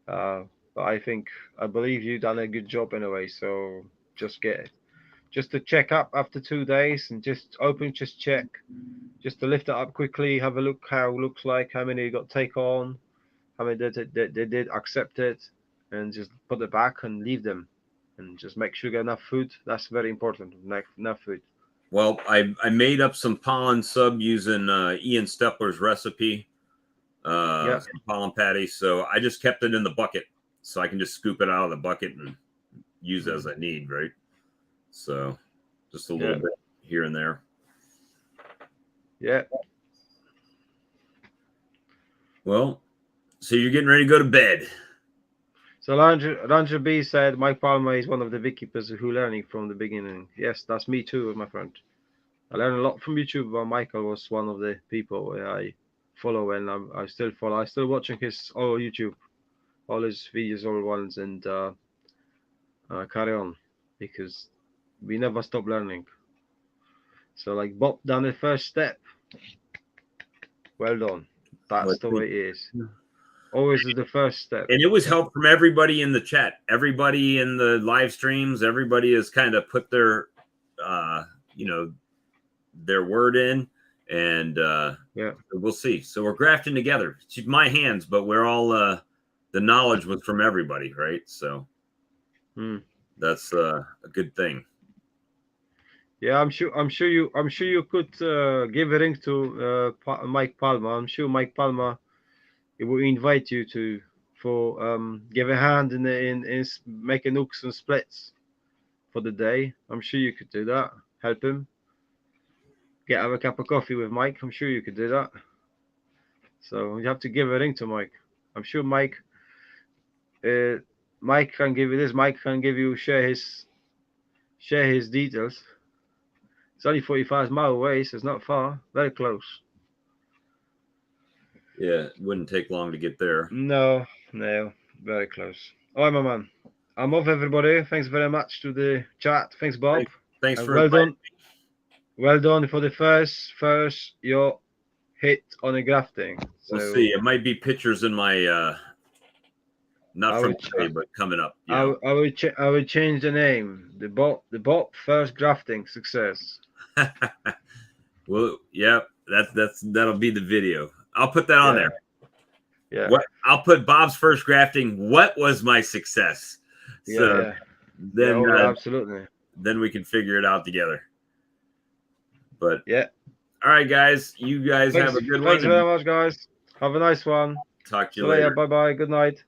But I believe you've done a good job anyway. So just to check up after 2 days and just check, just to lift it up quickly, have a look how it looks like, how many you got take on, how many they did accept it, and just put it back and leave them, and just make sure you get enough food. That's very important. Enough food. Well, I made up some pollen sub using Ian Stepler's recipe. Some pollen patties. So I just kept it in the bucket, so I can just scoop it out of the bucket and use as I need, right? So just a little bit here and there. Yeah. Well, so you're getting ready to go to bed. So Ranger B said Mike Palmer is one of the beekeepers who learning from the beginning. Yes, that's me too, my friend. I learned a lot from YouTube, but Michael was one of the people I follow, and I still follow. I still watching his all YouTube, all his videos, all ones, and carry on, because we never stop learning. So like Bob done the first step. Well done. That's the way it is. Always is the first step. And it was help from everybody in the chat, everybody in the live streams. Everybody has kind of put their, their word in, and we'll see. So we're grafting together. It's my hands, but we're all the knowledge was from everybody, right? So that's a good thing. Yeah, I'm sure you could give a ring to Mike Palmer. I'm sure Mike Palmer, he will invite you to give a hand in making hooks and splits for the day. I'm sure you could do that. Help him. Have a cup of coffee with Mike. I'm sure you could do that. So you have to give a ring to Mike. I'm sure Mike can give you this. Mike can give you share his details. It's only 45 miles away, so it's not far. Very close. Yeah, it wouldn't take long to get there. No, very close. All right, my man. I'm off, everybody. Thanks very much to the chat. Thanks, Bob. Thanks for well done. Well done for the first your hit on the grafting. So, we'll see. It might be pictures in my not from today, but coming up. I would change the name. The Bob first grafting success. Well, yeah, that'll be the video. I'll put that on there. Yeah. I'll put Bob's first grafting. What was my success? So then absolutely. Then we can figure it out together. But yeah. All right, guys. You guys have a good one. Thanks very much, guys. Have a nice one. Talk to you later. later. Bye-bye. Good night.